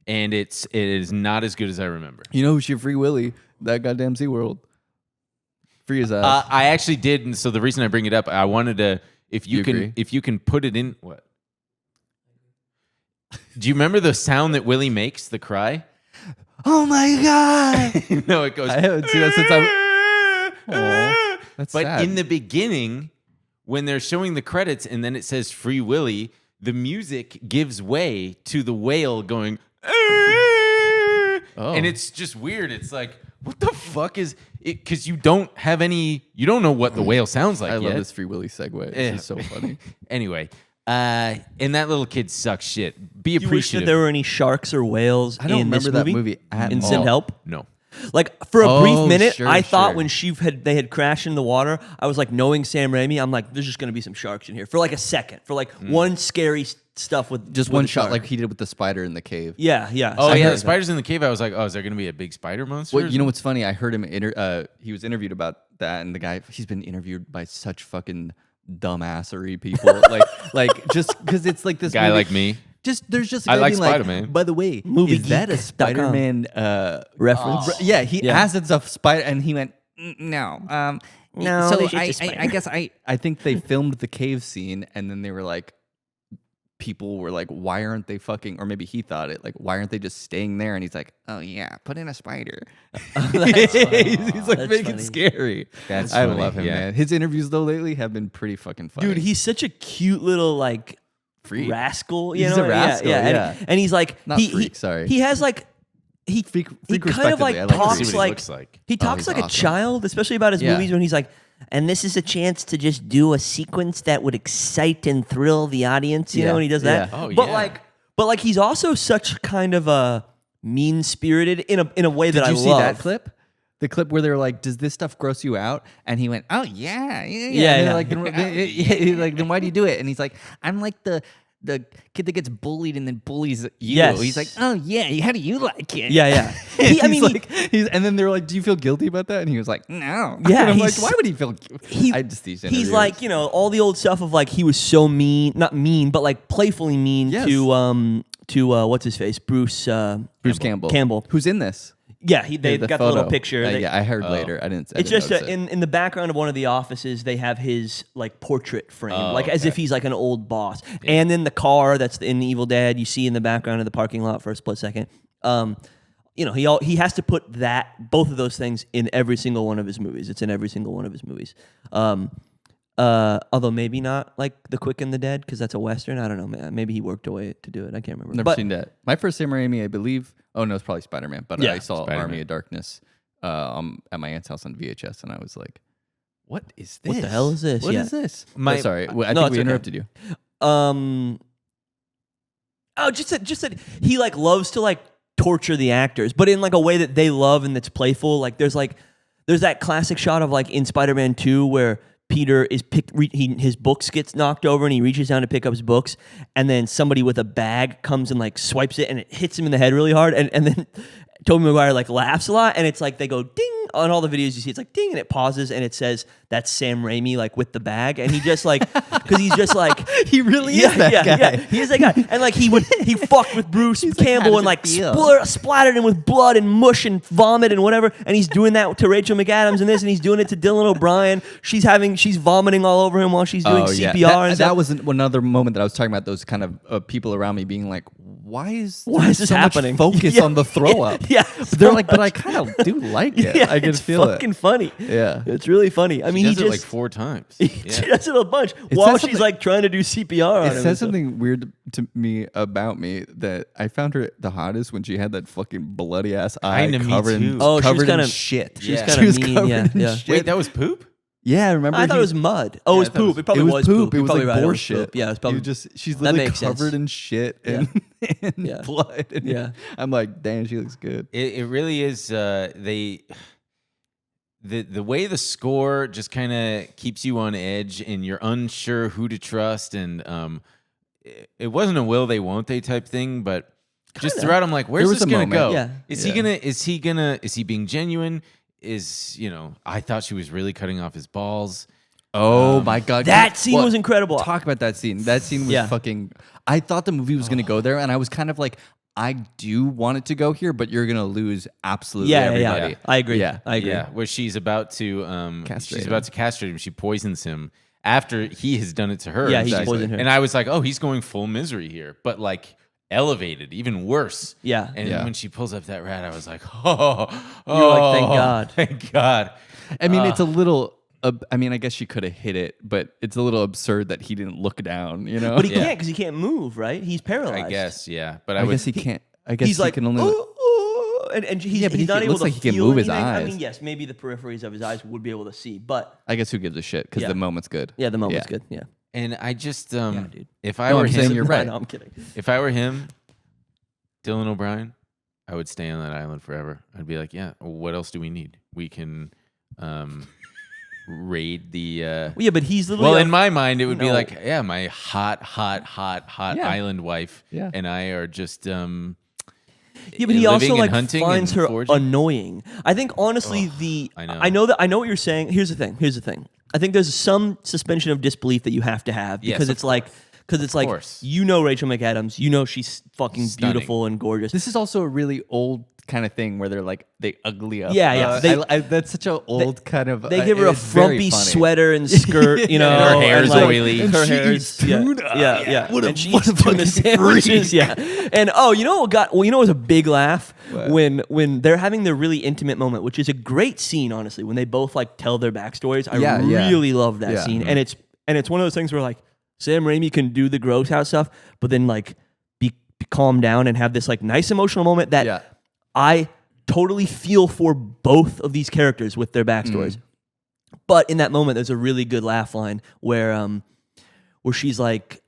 And it is not as good as I remember. You know who should free Willy? That goddamn SeaWorld. Free his ass. I actually did, and so the reason I bring it up, I wanted to, if you can put it in what? Do you remember the sound that Willie makes, the cry? Oh my god. No, it goes. I haven't seen that since Aw, that's But sad. in the beginning, when they're showing the credits and then it says Free Willy, the music gives way to the whale going. Oh. And it's just weird. It's like, what the fuck is it? Because you don't know what the whale sounds like I yet. love this Free Willy segue. It's just so funny. Anyway, and that little kid sucks shit. Be You wish that appreciative. there were any sharks or whales I don't in this remember that movie? movie at in all. Send Help? No. Like for a Oh, brief minute, sure, I thought sure. when they had crashed in the water, I was like, knowing Sam Raimi, I'm like, there's just gonna be some sharks in here for like a second, for like one scary stuff with Just with one a shot shark. like he did with the spider in the cave. Yeah. Oh, I yeah, heard the that. spiders in the cave. I was like, oh, is there going to be a big spider monster? Well, you know what's funny? I heard him. He was interviewed about that, and the guy he's been interviewed by such fucking dumbassery people, like just because it's like this Guy movie, like me. There's just a I guy like being Spider-Man. By the way, is that a Spider-Man reference? Yeah, he Yeah. asked it's a spider, and he went no. No, So it's a spider. I guess I think they filmed the cave scene, and then they were like, people were like, why aren't they fucking? Or maybe he thought it like, why aren't they just staying there? And he's like, oh yeah, put in a spider. That's funny. he's like, That's make funny. it scary. That's I funny, love him, yeah. man. His interviews though lately have been pretty fucking funny. Dude, he's such a cute little like Freak. rascal. You He's know? a rascal, Yeah, yeah. And he's like Not freak, sorry. He has like he Freak kind of like respectively, I like to talks see what he like looks like. he talks he's like a awesome. child, especially about his Yeah. movies when he's like, and this is a chance to just do a sequence that would excite and thrill the audience, you Yeah, know, and he does that. yeah. Oh, but yeah. like he's also such kind of a mean-spirited in a way that Did I you see love. that clip? The clip where they were like, "Does this stuff gross you out?" And he went, "Oh yeah, yeah." Yeah, And they're yeah. like, he's like, then why do you do it? And he's like, "I'm like the kid that gets bullied and then bullies you." Yes. He's like, "Oh yeah, how do you like it?" Yeah, yeah. He's I mean, like, and then they're like, "Do you feel guilty about that?" And he was like, "No." Yeah, and I'm like, he's- "Why would he feel?" he- I just these he's interviews. like, you know, all the old stuff of like he was so mean, not mean, but like playfully mean Yes. to what's his face, Bruce Campbell. Campbell. Who's in this? Yeah, they The got the little photo. picture. They- Yeah, I heard later. I didn't. It's just notice it. in the background of one of the offices, they have his like portrait frame, Oh, like as if he's like an old boss. And then the car that's in the Evil Dead, you see in the background of the parking lot for a split second. You know, he has to put both of those things in every single one of his movies. It's in every single one of his movies. Although maybe not like The Quick and the Dead because that's a Western. I don't know, man. Maybe he worked away to do it. I can't remember. Never But- seen that. My first Sam Raimi, I believe. Oh no, it's probably Spider-Man. But Yeah, I saw Spider-Man. Army of Darkness at my aunt's house on VHS, and I was like, "What is this? What the hell is this?" What Yeah. is this?" My- sorry, I No, think it's we okay. interrupted you. Oh, just that he like loves to like torture the actors, but in like a way that they love and that's playful. Like there's that classic shot of like in Spider-Man 2 where Peter is his books gets knocked over and he reaches down to pick up his books, and then somebody with a bag comes and like swipes it and it hits him in the head really hard, and then Tobey Maguire like laughs a lot, and it's like they go ding on all the videos you see. It's like ding, and it pauses and it says that's Sam Raimi like with the bag, and he just like because he's just like He really is that guy. Yeah, he is that guy, and like he fucked with Bruce Campbell how and does like it feel? splattered him with blood and mush and vomit and whatever, and he's doing that to Rachel McAdams in this, and he's doing it to Dylan O'Brien. She's vomiting all over him while she's doing CPR and That stuff. was another moment that I was talking about. Those kind of people around me being like, "Why is this so much happening?" focus Yeah. on the throw up?" Yeah, But they're like, "But I kind of do like it. Yeah, I can it's feel fucking it." funny. Yeah. It's really funny. I mean, He he does it just like 4 times. he Yeah. does it a bunch while says she's something- like trying to do CPR on him. It and says stuff. something weird to me about me that I found her the hottest when she had that fucking bloody ass eye Kinda me covered too. in Oh, she's covered in kinda- shit. she's Yeah. kinda She was mean, covered yeah, in yeah. shit. Wait, that was poop? Yeah, remember? I thought he- it was mud. Oh, it was I thought it poop. was- It probably it was poop. You're It was probably like right. boar was shit. poop. Yeah, it's probably. She's That literally makes sense. covered in shit and, and Yeah. blood. And Yeah. I'm like, damn, she looks good. It really is. The way the score just kind of keeps you on edge, and you're unsure who to trust. And it wasn't a will they won't they type thing, but just throughout, I'm like, where's was this a gonna moment. go? Yeah. Is he being genuine? I thought she was really cutting off his balls. Oh my god, That scene What- was incredible. Talk about that scene. That scene was Yeah. fucking. I thought the movie was gonna go there, and I was kind of like, I do want it to go here, but you're gonna lose absolutely everybody. I agree. Yeah. I agree. Yeah, where she's about to Castrate she's about to castrate him. She poisons him after he has done it to her. Yeah, he Exactly. poisoned her. And I was like, oh, he's going full misery here, but like elevated, even worse. Yeah. And Yeah. when she pulls up that rat, I was like, oh, were like, thank God. thank God. I mean, it's a little. I mean, I guess she could have hit it, but it's a little absurd that he didn't look down. You know, But he Yeah. can't because he can't move, right? He's paralyzed. I guess, yeah. But I guess he can't. I guess He's he like, can only. "Ooh, ooh," and he's, Yeah, but he's he not can- able looks to like he can feel move his anything. I eyes. mean, yes, maybe the peripheries of his eyes would be able to see, but I guess who gives a shit because Yeah. the moment's good. yeah, the moment's Yeah. good. Yeah. And I just dude. if I No, were I'm saying him, you're right. No, I'm kidding. if I were him, Dylan O'Brien, I would stay on that island forever. I'd be like, yeah, what else do we need? We can raid the Well, yeah, but he's literally. well, a- in my mind, it would be No. like, yeah, my hot Yeah. island wife, Yeah. and I are just yeah, but he living also and like hunting finds and her foraging. annoying. I think honestly, I know. I know what you're saying. Here's the thing. I think there's some suspension of disbelief that you have to have because it's like you know Rachel McAdams, you know she's fucking Stunning. beautiful and gorgeous. This is also a really old kind of thing where they're like they ugly up. Yeah. That's such an old kind of. They give her a it's very frumpy funny. sweater and skirt, you know. Her hair's and, like, oily. Her she hair's eats tuna. Yeah. What a and she eats tuna fucking sandwiches. freak. Yeah. And you know what was a big laugh when they're having their really intimate moment, which is a great scene, honestly. When they both like tell their backstories, I really love that scene. And it's one of those things where like Sam Raimi can do the gross out stuff, but then like be calm down and have this like nice emotional moment that I totally feel for both of these characters with their backstories. But in that moment, there's a really good laugh line where she's like,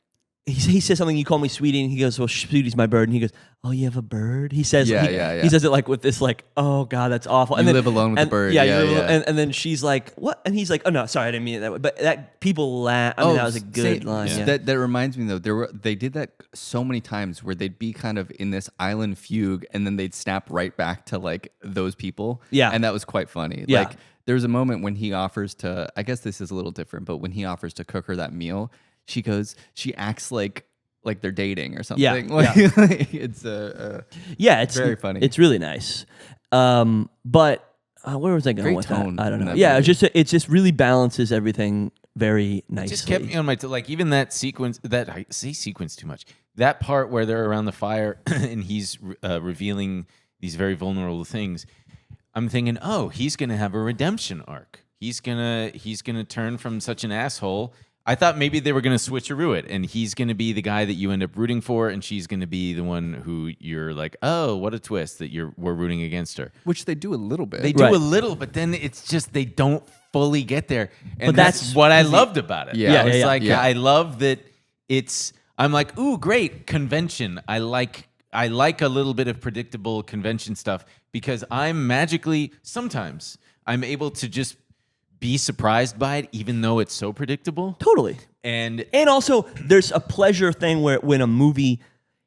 he says something, you call me sweetie, and he goes, well, sweetie's my bird, and he goes, oh, you have a bird? He says, he says it like with this like, oh God, that's awful. And You then, live alone with the bird. Yeah, and then she's like, what? And he's like, oh no, sorry, I didn't mean it that way. But that people laugh. I mean, that was a good line. Yeah. That reminds me though, they did that so many times where they'd be kind of in this island fugue and then they'd snap right back to like those people. Yeah. And that was quite funny. Yeah. Like there's a moment when he offers to, I guess this is a little different, but when he offers to cook her that meal, she acts like they're dating or something. It's it's very funny. It's really nice. But where was I going Great with tone that? I don't in know. that Yeah, movie. it just really balances everything very nicely. Just kept me on my like even that sequence that I say sequence too much. That part where they're around the fire and he's revealing these very vulnerable things. I'm thinking, oh, he's gonna have a redemption arc. He's gonna turn from such an asshole. I thought maybe they were going to switcheroo it, and he's going to be the guy that you end up rooting for, and she's going to be the one who you're like, oh, what a twist that we're rooting against her. Which they do a little bit. They do a little, but then it's just they don't fully get there, and But that's what I loved about it. Yeah. It's Yeah, like yeah. I love that I'm like, ooh, great convention. I like a little bit of predictable convention stuff because sometimes I'm able to just be surprised by it, even though it's so predictable. Totally. And also, there's a pleasure thing when a movie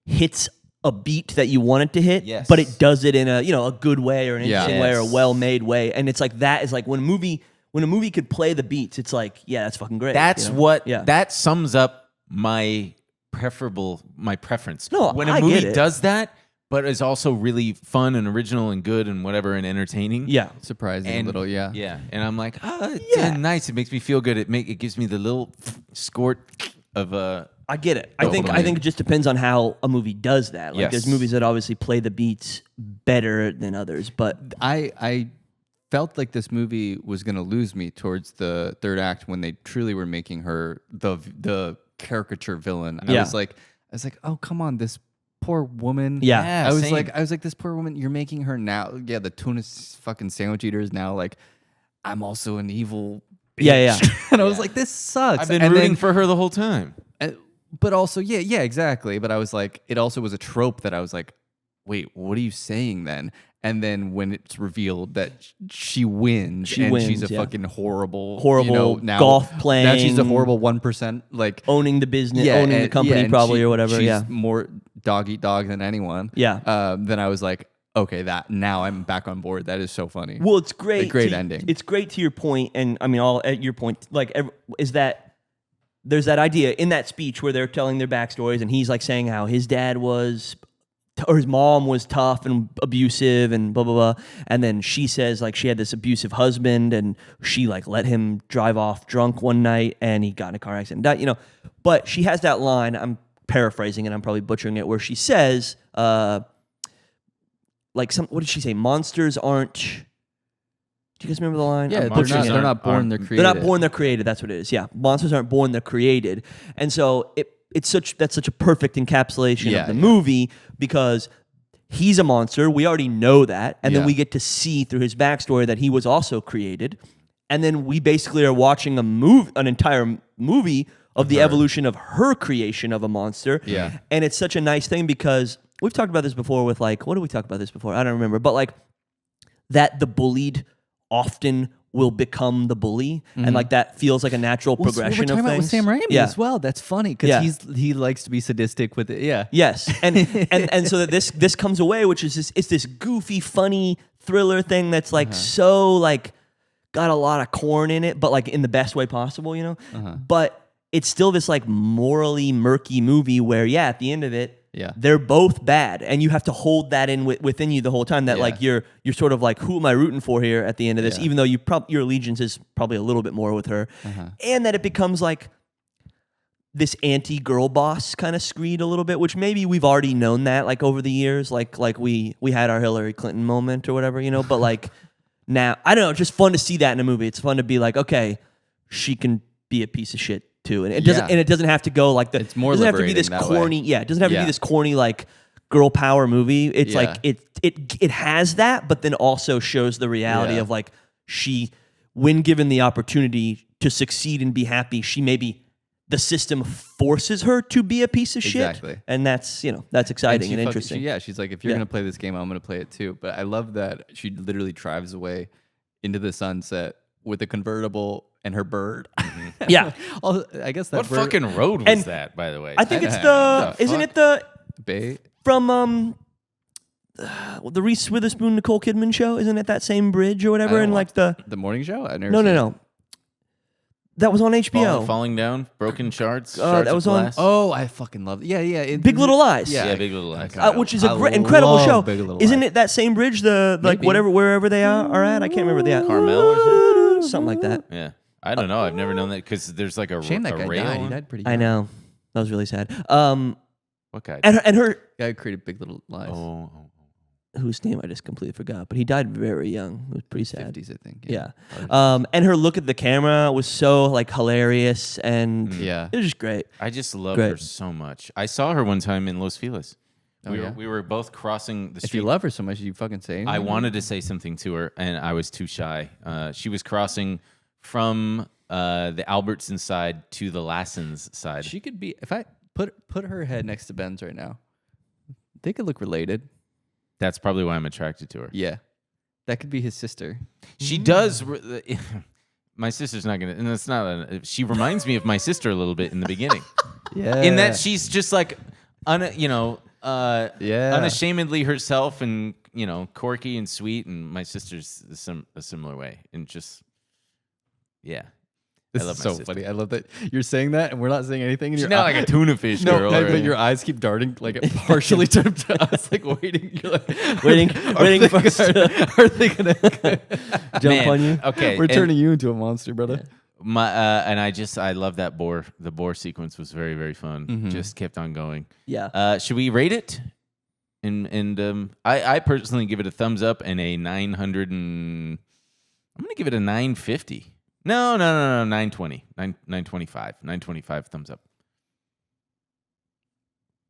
hits a beat that you want it to hit, Yes. but it does it in a good way or an interesting way or a Yes. well-made way. And it's like that is like when a movie could play the beats, it's like, yeah, that's fucking great. that's you know? what Yeah. that sums up my preference. No, when a I movie get it. does that, but is also really fun and original and good and whatever and entertaining. Yeah. Surprising And, a little, yeah. Yeah. And I'm like, it's nice. It makes me feel good. It gives me the little squirt of I get it. I think it just depends on how a movie does that. Like Yes. there's movies that obviously play the beats better than others, but I felt like this movie was going to lose me towards the third act when they truly were making her the caricature villain. I was like, oh, come on, this poor woman. Yeah. I was same. like, this poor woman, you're making her now. Yeah, the tuna fucking sandwich eater is now like, I'm also an evil bitch. Yeah. And I was like, this sucks. I've been And rooting then- for her the whole time. but also, yeah, exactly. But I was like, it also was a trope that I was like, wait, what are you saying then? And then when it's revealed that she wins, she's a fucking horrible, now, golf playing. Now she's a horrible 1%, like owning the business, owning the company and probably or whatever. She's more dog eat dog than anyone. Yeah. Then I was like, okay, now I'm back on board. That is so funny. Well, it's great. A great ending. It's great to your point, and I mean, all at your point, like, is that there's that idea in that speech where they're telling their backstories, and he's like saying how his dad was, or his mom was tough and abusive and blah, blah, blah. And then she says like she had this abusive husband and she like let him drive off drunk one night and he got in a car accident and died, But she has that line, I'm paraphrasing and I'm probably butchering it, where she says, what did she say? Monsters aren't... Do you guys remember the line? Yeah, I'm they're not born, they're created. They're not born, they're created. That's what it is. Yeah, monsters aren't born, they're created. And so that's such a perfect encapsulation of the movie because he's a monster. We already know that, and then we get to see through his backstory that he was also created. And then we basically are watching an entire movie of the evolution of her creation of a monster. Yeah, and it's such a nice thing because we've talked about this before with like, what did we talk about this before? I don't remember, but like that the bullied often will become the bully, and like that feels like a natural progression we're talking of about things. with Sam Raimi as well. That's funny because Yeah. he likes to be sadistic with it. Yeah. Yes, and so that this comes away, which is it's this goofy, funny thriller thing that's like so like got a lot of corn in it, but like in the best way possible, you know? Uh-huh. But it's still this like morally murky movie where, at the end of it, they're both bad, and you have to hold that in within you the whole time. That like you're sort of like, who am I rooting for here at the end of this? Even though your allegiance is probably a little bit more with her, and that it becomes like this anti-girl boss kind of screed a little bit, which maybe we've already known that like over the years, like we had our Hillary Clinton moment or whatever, you know. But like now, I don't know, it's just fun to see that in a movie. It's fun to be like, okay, she can be a piece of shit too, and it doesn't, and it doesn't have to go like the. It's more. It doesn't have to be this corny. Way. Yeah, it doesn't have to be this corny like girl power movie. It's like it has that, but then also shows the reality of like she, when given the opportunity to succeed and be happy, she maybe the system forces her to be a piece of shit, and that's that's exciting and interesting. She's like, if you're gonna play this game, I'm gonna play it too. But I love that she literally drives away into the sunset with a convertible and her bird. Yeah. I guess that what bird, fucking road was that, by the way? I think it's the isn't it the Bay from the Reese Witherspoon Nicole Kidman show? Isn't it that same bridge or whatever? And like the morning show? I never no. That was on HBO. Falling down, broken shards. That was on. Oh, I fucking love it. Yeah. Big Little Lies. Yeah, Big Little Lies. Which is a incredible show. Isn't it that same bridge? The like wherever they are at. I can't remember the Carmel or something like that. Yeah, I don't know. I've never known that because there's like a shame that guy rail. died. He died pretty young. I know. That was really sad. What guy? And her guy who created Big Little Lies. Whose name I just completely forgot, but he died very young. It was pretty sad. 50s, I think. Yeah. And her look at the camera was so like hilarious, and it was just great. I just love her so much. I saw her one time in Los Feliz. We were both crossing the street. If you love her so much, you fucking say anything. I wanted to say something to her, and I was too shy. She was crossing from the Albertson side to the Lassens side. She could be, if I put her head next to Ben's right now, they could look related. That's probably why I'm attracted to her. Yeah. That could be his sister. She does. My sister's not going to, and it's not, she reminds me of my sister a little bit in the beginning. Yeah. In that she's just like, unashamedly herself and, quirky and sweet. And my sister's a similar way. And just, This is so funny. I love that you're saying that, and we're not saying anything. And she's not like a tuna fish girl. No, but your eyes keep darting, like partially to us, like waiting. You're like, waiting for us to are they gonna jump on you? Okay, we're turning you into a monster, brother. And I love that boar. The boar sequence was very, very fun. Mm-hmm. Just kept on going. Yeah. Should we rate it? And I personally give it a thumbs up and a 900 and I'm gonna give it a 950. No, 920. 925. 925 thumbs up.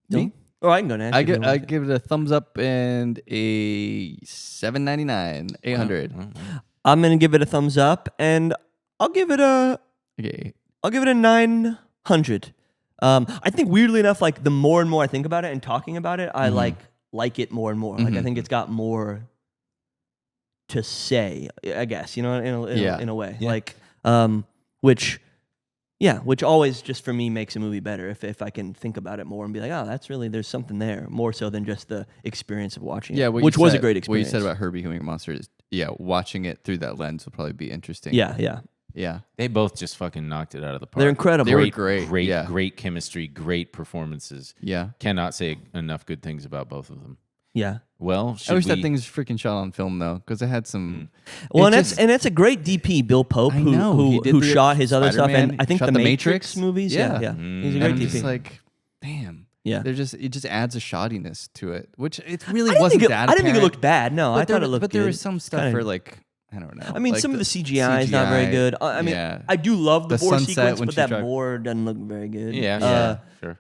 Me? Oh, I can go next. I give it a thumbs up and a 799, 800. I'm gonna give it a thumbs up, and I'll give it a 900. I think weirdly enough, like the more and more I think about it and talking about it, I like it more and more. Like I think it's got more to say, I guess, in a way. Yeah. Like which always just for me makes a movie better if I can think about it more and be like, oh, that's really, there's something there more so than just the experience of watching it, which was a great experience. What you said about her becoming a monster is, watching it through that lens will probably be interesting. Yeah. They both just fucking knocked it out of the park. They're incredible. They were great. Great chemistry, great performances. Yeah. Cannot say enough good things about both of them. Yeah. Well, I wish that thing was freaking shot on film though, because it had some. Well, and that's a great DP, Bill Pope, who shot his other stuff, and I think the Matrix movies. Yeah. He's a great DP. Just like, damn. Yeah. It just adds a shoddiness to it, which it really wasn't that. I didn't think it looked bad. No, I thought it looked good. But there was some stuff for like, I don't know. I mean, some of the CGI is not very good. I mean, I do love the boar sequence, but that boar doesn't look very good. Yeah, sure.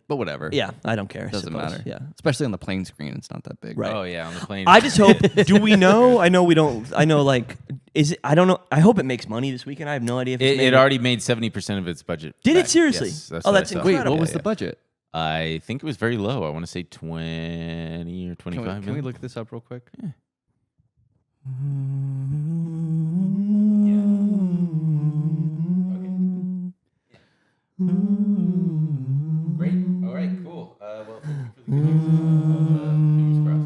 But whatever. Yeah, I don't care. Doesn't matter. Yeah, especially on the plane screen, it's not that big. Right. Oh yeah, on the plane. I just hope. Do we know? I know we don't. I know. Like, is it? I don't know. I hope it makes money this weekend. I have no idea if it already made 70% of its budget. Did it seriously? Yes, that's incredible. Wait, what was the budget? I think it was very low. I want to say 20 or 25. Can we look this up real quick? Yeah. Great. All right. Cool. Well, thank you for the good news. Fingers crossed.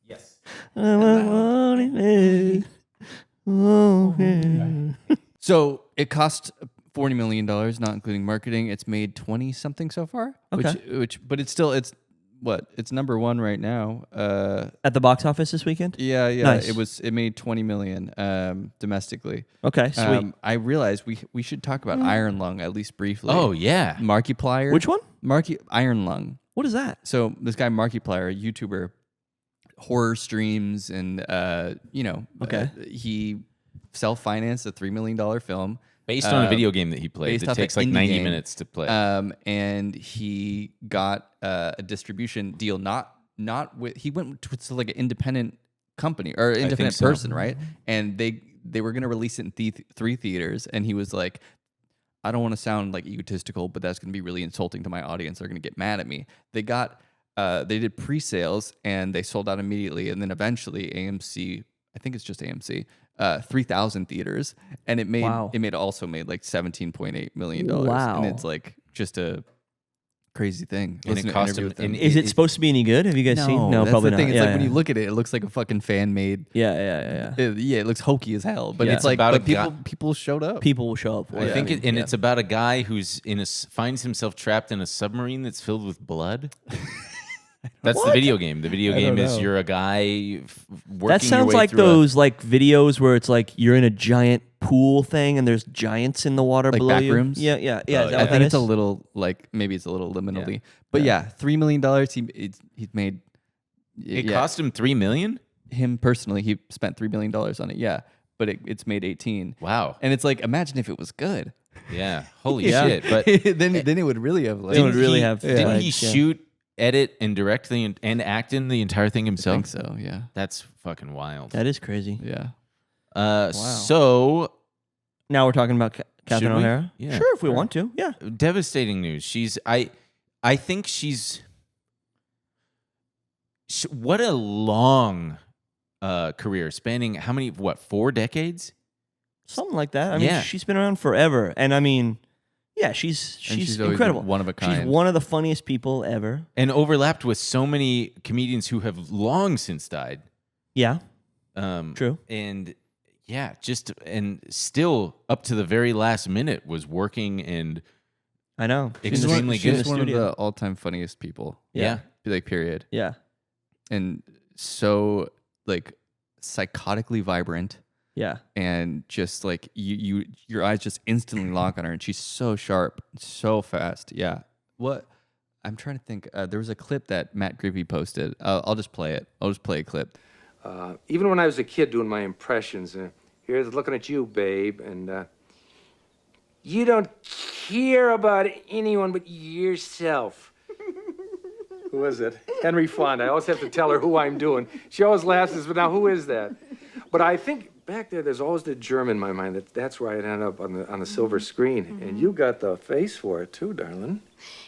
Yes. It cost $40 million, not including marketing. It's made 20 something so far. Okay. But it's number one right now. At the box office this weekend? Yeah. Nice. It made 20 million domestically. Okay, sweet. I realized we should talk about Iron Lung at least briefly. Oh yeah, Markiplier. Which one? Iron Lung. What is that? So this guy Markiplier, a YouTuber, horror streams, and he self-financed a $3 million film based on a video game that he played. based It off takes an like indie 90 game. minutes to play. And he got a distribution deal. Not with he went to like an independent company or independent so. person, right? And they were gonna release it in 3 theaters, and he was like, I don't want to sound like egotistical, but that's going to be really insulting to my audience. They're going to get mad at me. They did pre-sales and they sold out immediately. And then eventually AMC, I think it's just AMC, 3,000 theaters. And it also made like $17.8 million. Wow. And it's like just a crazy thing. And it cost him. And Is it supposed to be any good? Have you guys seen? No, that's probably the thing. not. It's like when you look at it, it looks like a fucking fan-made. Yeah. It looks hokey as hell. But Yeah. it's like, about but a guy- people showed up. People will show up. For I it. think it's about a guy who's finds himself trapped in a submarine that's filled with blood. That's the video game. The video game is you're a guy working That sounds your way like through those like videos where it's like you're in a giant pool thing and there's giants in the water Like below back you. rooms? Yeah. Is that I what that think it's a is? little like maybe it's a little liminally, but yeah, $3 million. He's made. It cost him $3 million. Him personally. He spent $3 million on it. Yeah, but it's made 18. Wow. And it's like, imagine if it was good. Yeah. Holy shit. But then it would really have. Like, It would really have. Didn't he legs, yeah. shoot, edit, and direct and act in the entire thing I himself? think so. Yeah. That's fucking wild. That is crazy. Yeah. So Now we're talking about Catherine we? O'Hara. Yeah. Sure, if we want to. Yeah. devastating news. I think she's. What a long career, spanning how many? 4 decades? Something like that. I mean, Yeah. she's been around forever, and I mean, yeah, she's she's always incredible. one of a She's kind. one of the funniest people ever. And overlapped with so many comedians who have long since died. Yeah, Um, true. And yeah, and still up to the very last minute was working and I know. Extremely She's in good. She's one of studio. the all-time funniest people. yeah. Like period. Yeah, And so like psychotically vibrant. yeah. And just like your eyes just instantly lock on her, and she's so sharp, so fast. Yeah. What I'm trying to think. There was a clip that Matt Grippy posted. I'll just play it. I'll just play a clip. Even when I was a kid doing my impressions, here's looking at you, babe, and you don't care about anyone but yourself. Who is it? Henry Fonda. I always have to tell her who I'm doing. She always laughs and says, but now who is that? But I think back there's always the germ in my mind that's where I'd end up on the silver screen. And you got the face for it too, darling.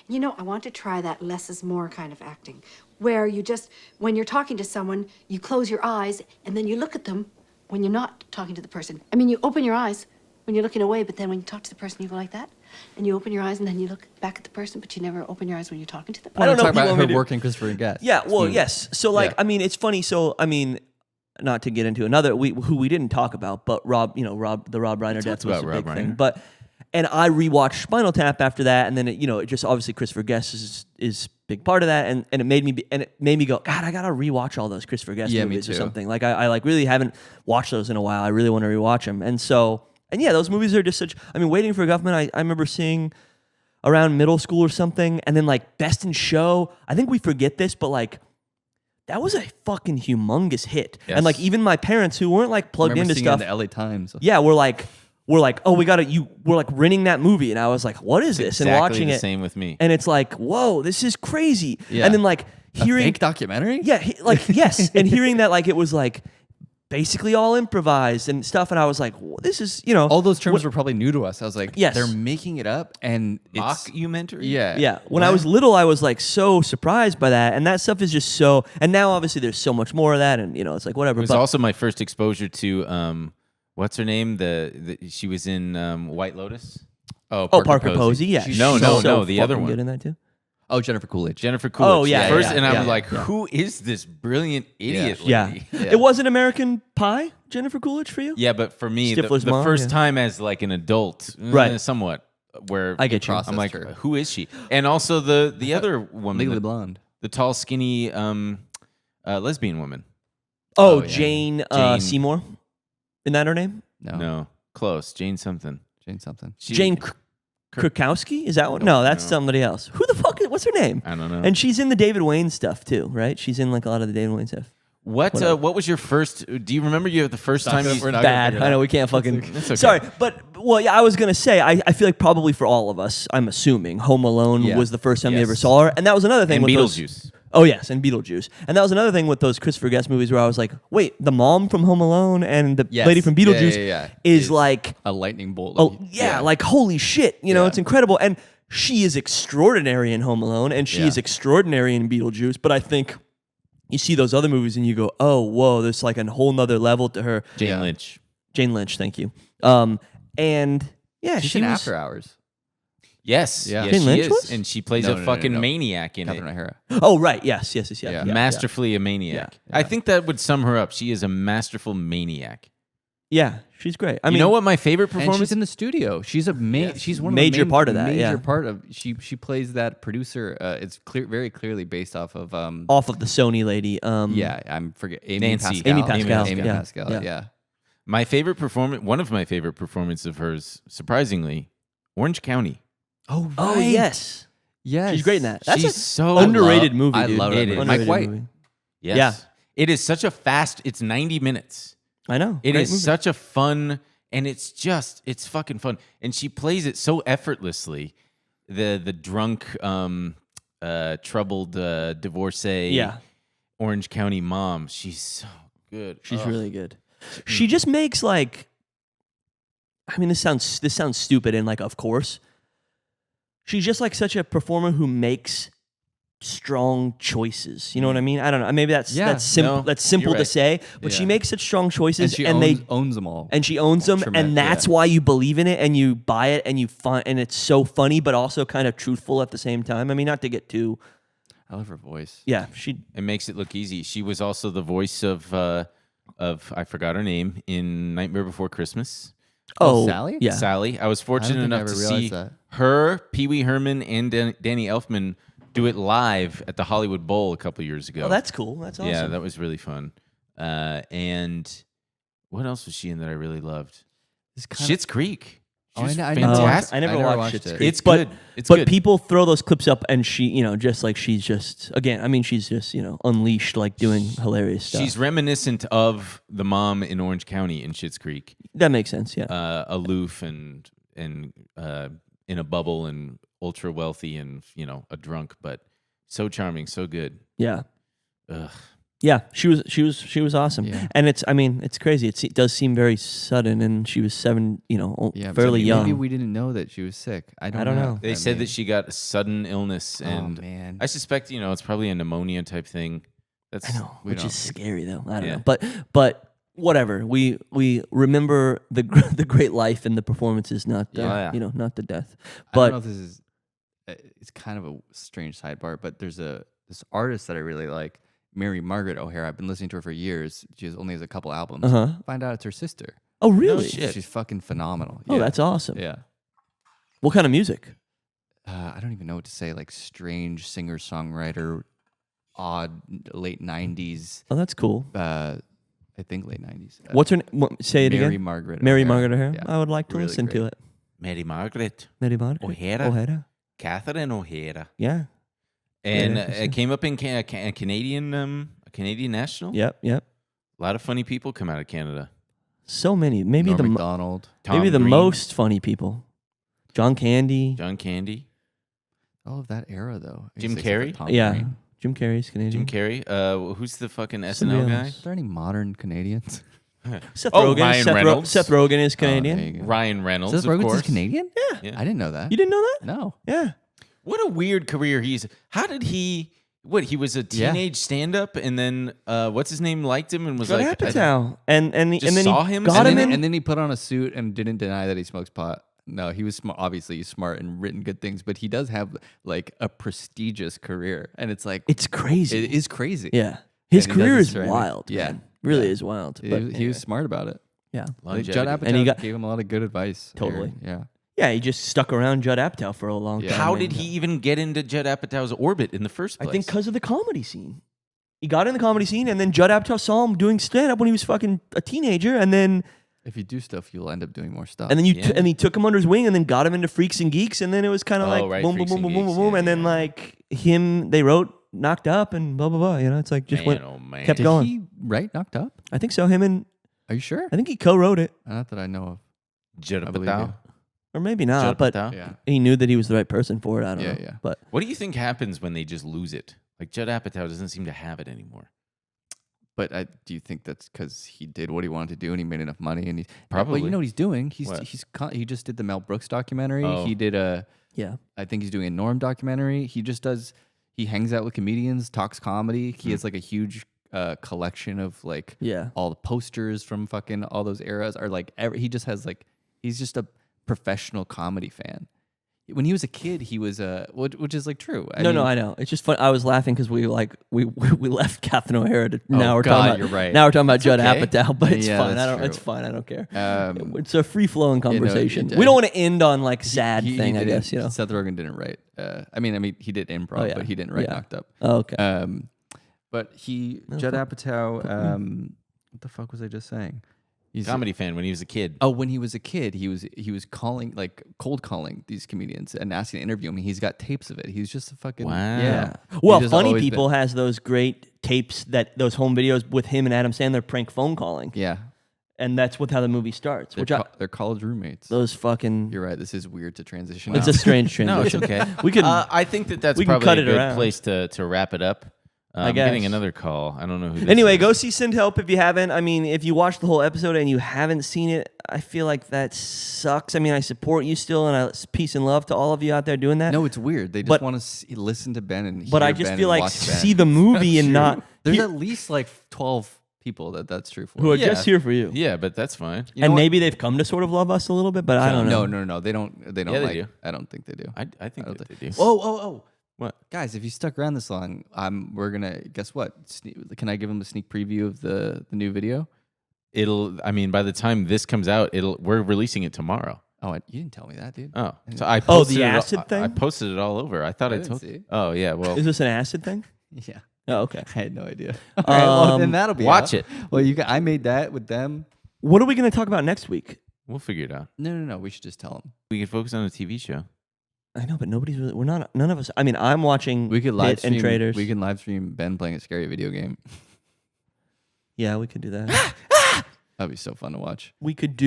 You know, I want to try that less is more kind of acting, where you just, when you're talking to someone, you close your eyes and then you look at them when you're not talking to the person. I mean, you open your eyes when you're looking away, but then when you talk to the person, you go like that. And you open your eyes and then you look back at the person, but you never open your eyes when you're talking to them. I don't know Talk if you about want me her to- working Christopher Guest. Yeah, well, yes. So, like, Yeah. I mean, it's funny. So, I mean, not to get into another, who we didn't talk about, but the Rob Reiner death was about a Rob big thing. Reiner. But, and I rewatched Spinal Tap after that, and then it just obviously Christopher Guest is a big part of that, and it made me go, God, I gotta rewatch all those Christopher Guest Yeah, me movies or too. something. Like, I like really haven't watched those in a while. I really want to rewatch them, and so, and yeah, those movies are just such. I mean, Waiting for Government. I remember seeing around middle school or something, and then like Best in Show. I think we forget this, but like that was a fucking humongous hit. Yes. And like even my parents who weren't like plugged Remember into seeing stuff, it in the LA Times. yeah, we're like, oh, we're like renting that movie, and I was like, what is this? And Exactly watching the it, same with me. and it's like, whoa, this is crazy. Yeah. And then like A hearing, fake documentary? yeah, yes, and hearing that like it was like basically all improvised and stuff, and I was like, this is All those terms were probably new to us. I was like, Yes. they're making it up, and it's Mockumentary? yeah, Yeah, when I was little, I was like so surprised by that, and that stuff is just so. And now, obviously, there's so much more of that, and it's like whatever. It was but also my first exposure to what's her name? She was in White Lotus. Parker Posey, yeah, No, she's so the other fucking one. good in that too. Oh, Jennifer Coolidge. Jennifer Coolidge. Oh, yeah, First, yeah, and I yeah, was like, yeah. who is this brilliant idiot Yeah. lady? It wasn't American Pie, Jennifer Coolidge, for you? Yeah, but for me, the Stifler's mom, first yeah. time as like an adult, Right. somewhat, where I get you. I'm like, Processed her. who is she? And also the other woman, Legally Blonde. the tall, skinny lesbian woman. Oh, yeah. Jane, Jane- Seymour. Isn't that her name? No, close. Jane something. Jane something. Jane Krakowski? Is that one? No, that's somebody else. Who the fuck what's her name? I don't know. And she's in the David Wayne stuff too, right? She's in like a lot of the David Wayne stuff. What was your first? Do you remember the first time you? we're not- Bad. figure it I know out. we can't fucking. That's okay. Sorry, but well, yeah, I was gonna say I feel like probably for all of us, I'm assuming Home Alone Yeah. was the first time they Yes. ever saw her, and that was another thing And with Beetlejuice. Oh yes, and Beetlejuice, and that was another thing with those Christopher Guest movies where I was like, wait, the mom from Home Alone and the Yes. lady from Yeah, Beetlejuice yeah. is like, a lightning bolt. oh yeah, like holy shit, you know, Yeah. it's incredible, and she is extraordinary in Home Alone, and she Yeah. is extraordinary in Beetlejuice, but I think. You see those other movies and you go, oh, whoa, there's like a whole nother level to her. Jane Lynch. Jane Lynch, thank you. And yeah, She's she in was. After Hours. Yes, Yeah. yes, Jane she Lynch is, was? and she plays No, a no, no, fucking no. maniac in Catherine it. O'Hara. Oh right, yes. Yeah. Masterfully a maniac. Yeah. I think that would sum her up. She is a masterful maniac. Yeah, she's great. I You mean, know what my favorite And performance? she's in the studio. She's a she's one of Major the main, part of that, Major yeah. part of she plays that producer. It's very clearly based off of off of the Sony lady. yeah, I'm forget Amy Nancy. Pascal. Amy Pascal, Amy yeah. Pascal. Yeah. Yeah. My favorite performance, one of my favorite performances of hers, surprisingly, Orange County. Oh, Oh yes, yes. she's great in that. That's She's a so underrated love- movie. I dude. love that It movie. is. Mike Underrated White. movie. Yes. Yeah. It is such a fast, it's 90 minutes. I know. It Great is movie. such a fun, and it's fucking fun. And she plays it so effortlessly. The drunk, troubled divorcee, Yeah. Orange County mom. She's so good. She's Ugh. really good. She just makes like. I mean, this sounds stupid, and like, of course, she's just like such a performer who makes strong choices. You know what I mean? I don't know. Maybe that's Yeah, simple. no, That's simple you're to right. say, but she Yeah. makes such strong choices, And she and owns them all. and she owns them, and that's why you believe in it, and you buy it, and you find, and it's so funny, but also kind of truthful at the same time. I mean, not to get too. I love her voice. Yeah, she. It makes it look easy. She was also the voice of I forgot her name in Nightmare Before Christmas. Oh, Sally? Yeah. Sally. I was fortunate think I enough ever to realized see that. her, Pee Wee Herman, and Danny Elfman do it live at the Hollywood Bowl a couple years ago. Oh, that's cool. That's awesome. Yeah, that was really fun. And what else was she in that I really loved? It's kind Schitt's Creek. She Oh, was I know. fantastic. I never watched it. it. It's but, good. It's but good. people throw those clips up, and she, you know, just like she's just again. I mean, she's just unleashed, like doing hilarious stuff. She's reminiscent of the mom in Orange County in Schitt's Creek. That makes sense. Yeah. Aloof and in a bubble and ultra wealthy and a drunk, but so charming, so good. Yeah. Ugh. Yeah. She was awesome. Yeah. And it's crazy. It does seem very sudden, and she was fairly maybe young. we didn't know that she was sick. I don't know. They said that she got a sudden illness, and man. I suspect it's probably a pneumonia type thing. That's I know, which don't is scary though. I don't Yeah. know, but whatever. We remember the great life and the performances, not Yeah. not the death. I don't know But if this is. It's kind of a strange sidebar, but there's this artist that I really like, Mary Margaret O'Hara. I've been listening to her for years. She only has a couple albums. Uh-huh. Find out it's her sister. oh really? shit. She's fucking phenomenal. Oh, Yeah. that's awesome. Yeah. What kind of music? I don't even know what to say. Like strange singer songwriter, odd late '90s. Oh, that's cool. I think late '90s. What's her name? Say it Mary again. Margaret. Mary O'Hara. Margaret O'Hara. Yeah. I would like to Really listen to great. it. Mary Margaret Mary Margaret O'Hara. Catherine O'Hara. Yeah. And Yeah, it came up in a Canadian national. Yep. A lot of funny people come out of Canada. So many. Maybe Norm the Macdonald. maybe Tom the Green, most funny people. John Candy. John Candy, All of that era, though. I Jim guess except for Carrey? Tom Yeah. Green. Jim Carrey's Canadian. Jim Carrey. Who's the fucking Somebody SNL guy? else. Are there any modern Canadians? Seth Oh, Rogen. Ryan Reynolds. Seth Rogen is there Canadian. you go. Ryan Reynolds, Seth of Rogen course. is Canadian? Yeah. I didn't know that. You didn't know that? No. Yeah. What a weird career he's. How did he? What he was a Yeah. teenage stand-up, and then what's his name liked him and was Judd like, Apatow. And Just then saw he him got and him then- in. And then he put on a suit and didn't deny that he smokes pot. No, he was smart. Obviously, he's smart and written good things, but he does have like a prestigious career, and it's like It's crazy. It is crazy. Yeah, his And he career does is this right. wild. Yeah. Man. Really is wild. But He was smart about it. yeah, Like, Longevity. Judd Apatow And he got- gave him a lot of good advice. Totally. Yeah. yeah, he just stuck around Judd Apatow for a long Yeah. time. How and, did he even get into Judd Apatow's orbit in the first I place? think because of the comedy scene. He got in the comedy scene, and then Judd Apatow saw him doing stand up when he was fucking a teenager, and then If you do stuff, you'll end up doing more stuff. and he took him under his wing, and then got him into Freaks and Geeks, and then it was kind of Oh, like right, boom, boom, Freaks boom, and boom, boom, Geeks, boom, yeah, and then yeah. like they wrote Knocked Up and blah blah blah. You know, it's like just Man, oh, man. kept Did going. he write Knocked Up? I think so. Him and Are you sure? I think he co-wrote it, Not that I know of. Judd I believe Apatow. you. or maybe not. Judd But Apatow? Yeah. he knew that he was the right person for it. I don't Yeah, know. yeah. But What do you think happens when they just lose it? Like Judd Apatow doesn't seem to have it anymore. But do you think that's because he did what he wanted to do and he made enough money? And Probably. Well, you know what he's doing? What? He just did the Mel Brooks documentary. Oh. He did yeah, I think he's doing a Norm documentary. He hangs out with comedians, talks comedy. He has like a huge collection of like Yeah. all the posters from fucking all those eras are like he just has like he's just a professional comedy fan. When he was a kid, he was which is like true. I know. It's just fun. I was laughing because we left Catherine O'Hara. Now we're God, talking about you're right. Now we're talking about Judd okay. Apatow, but it's Yeah, fine. that's true. It's fine. I don't care. Um, It's a free flowing conversation. it- We don't want to end on like sad he thing. I didn't- guess you know. Seth Rogen didn't write. I mean, he did improv, Oh, yeah. but he didn't write Yeah. Knocked Up. Oh, okay. But Judd Apatow. What the fuck was I just saying? He's Comedy fan when he was a kid. Oh, when he was a kid, he was calling like cold calling these comedians and asking to interview him. He's got tapes of it. He's just a fucking Wow. yeah. Well, He just Funny always People been- has those great tapes those home videos with him and Adam Sandler prank phone calling, yeah. and that's how the movie starts. They're college roommates. those fucking. You're right. This is weird to transition. It's out. a strange transition. No, it's okay. We could. I think that's we can probably cut a it good around. place to wrap it up. I I'm getting guess. another call. I don't know who this Anyway, is. go see Send Help if you haven't. I mean, if you watched the whole episode and you haven't seen it, I feel like that sucks. I mean, I support you still, and peace and love to all of you out there doing that. No, it's weird. They just But- want to listen to Ben and. but hear I just Ben feel and like watch Ben. see the movie and not There's he- at least like 12 people that's true for. who are Yeah. just here for you. Yeah, but that's fine. You know And what? maybe they've come to sort of love us a little bit, but I don't know. No. They don't. Yeah, they like. do. I don't think they do. I think don't that think- they do. Oh. What? Guys, if you stuck around this long, we're gonna guess what? Can I give them a sneak preview of the new video? I mean, by the time this comes out, we're releasing it tomorrow. Oh, you didn't tell me that, dude. Oh, so I Oh, posted the it all- acid thing? I posted it all over. I thought I I didn't told. see. Oh yeah, well, Is this an acid thing? Yeah, Oh, okay. I had no idea. All right, well then that'll be watch out. it. Well, I made that with them. What are we going to talk about next week? we'll figure it out. No. We should just tell them. We can focus on a TV show. I know, but nobody's really. We're not. None of us. I mean, I'm watching. We could live Hit stream. and Traders. We can live stream Ben playing a scary video game. Yeah, we could do that. That'd be so fun to watch. We could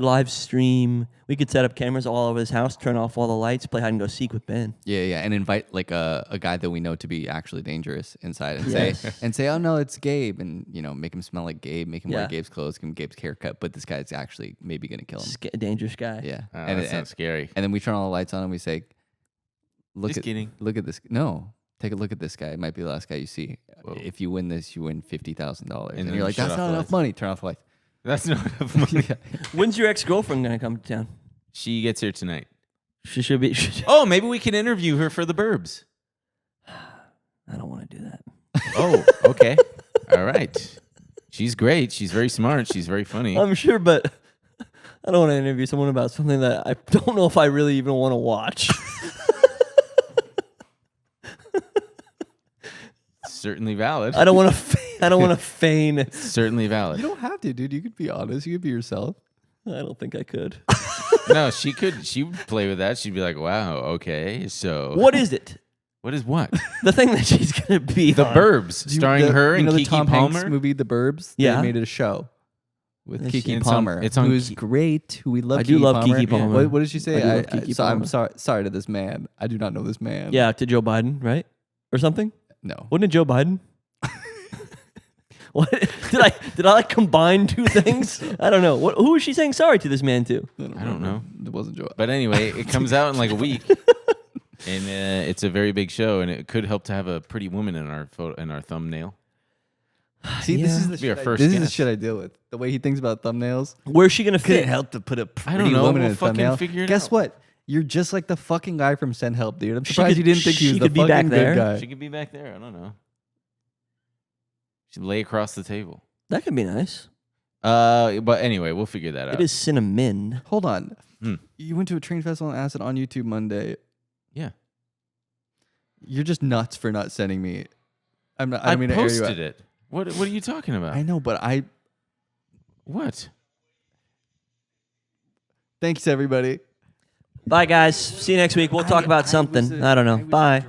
live stream. We could set up cameras all over his house, turn off all the lights, play hide and go seek with Ben. Yeah, and invite like a guy that we know to be actually dangerous inside, and Yes. say, oh no, it's Gabe, and make him smell like Gabe, make him wear Yeah. Gabe's clothes, give him Gabe's haircut, but this guy's actually maybe gonna kill him. Dangerous guy. Yeah, Oh, that sounds scary. And then we turn all the lights on and we say, Just kidding. Look at this. No, take a look at this guy. It might be the last guy you see. Whoa. If you win this, you win $50,000. And then you're like, shut that's off not the enough lights. money. Turn off the lights. That's not enough money. When's your ex-girlfriend gonna come to town? She gets here tonight. She should be. Oh, maybe we can interview her for the Burbs. I don't want to do that. Oh, okay. All right. She's great. She's very smart. She's very funny. I'm sure, but I don't want to interview someone about something that I don't know if I really even want to watch. Certainly valid. I don't want to. I don't want to feign. Certainly valid. You don't have to, dude. You could be honest. You could be yourself. I don't think I could. No, she could. She would play with that. She'd be like, "Wow, okay, so What is it? What is what? The thing that she's gonna be The on. Burbs, starring her and the Keke Tom Palmer. Hanks movie, The Burbs. Yeah. They made it a show with It's- Keke it's on- Palmer. it's on who's Ke- great. Who we love. I do Keke love Palmer. Keke Palmer. What did she say? I do love Keke I'm Palmer. sorry to this man. I do not know this man. Yeah, to Joe Biden, right, or something. No. Wasn't it Joe Biden? What did I like combine two things? I don't know. Who is she saying sorry to this man to? I don't know. It wasn't Joe. But anyway, it comes out in like a week, and it's a very big show, and it could help to have a pretty woman in our thumbnail. See, this is the Be our shit. first This is the guest. shit I deal with. The way he thinks about thumbnails. Where's she gonna Couldn't fit? help to put a I pretty don't know. woman in We'll a fucking thumbnail. figure it Guess out. what? You're just like the fucking guy from Send Help, dude. I'm She surprised could- you didn't think he she was the could be back fucking there. good guy. She could be back there. I don't know. She'd lay across the table. That could be nice. But anyway, we'll figure that out. It is cinnamon. Hold on. Hmm. You went to a train festival and asked it on YouTube Monday. Yeah. You're just nuts for not sending me. I I don't mean to air you posted out. it. What are you talking about? I know, but What? thanks everybody. Bye, guys. See you next week. We'll talk about something. I don't know. Bye.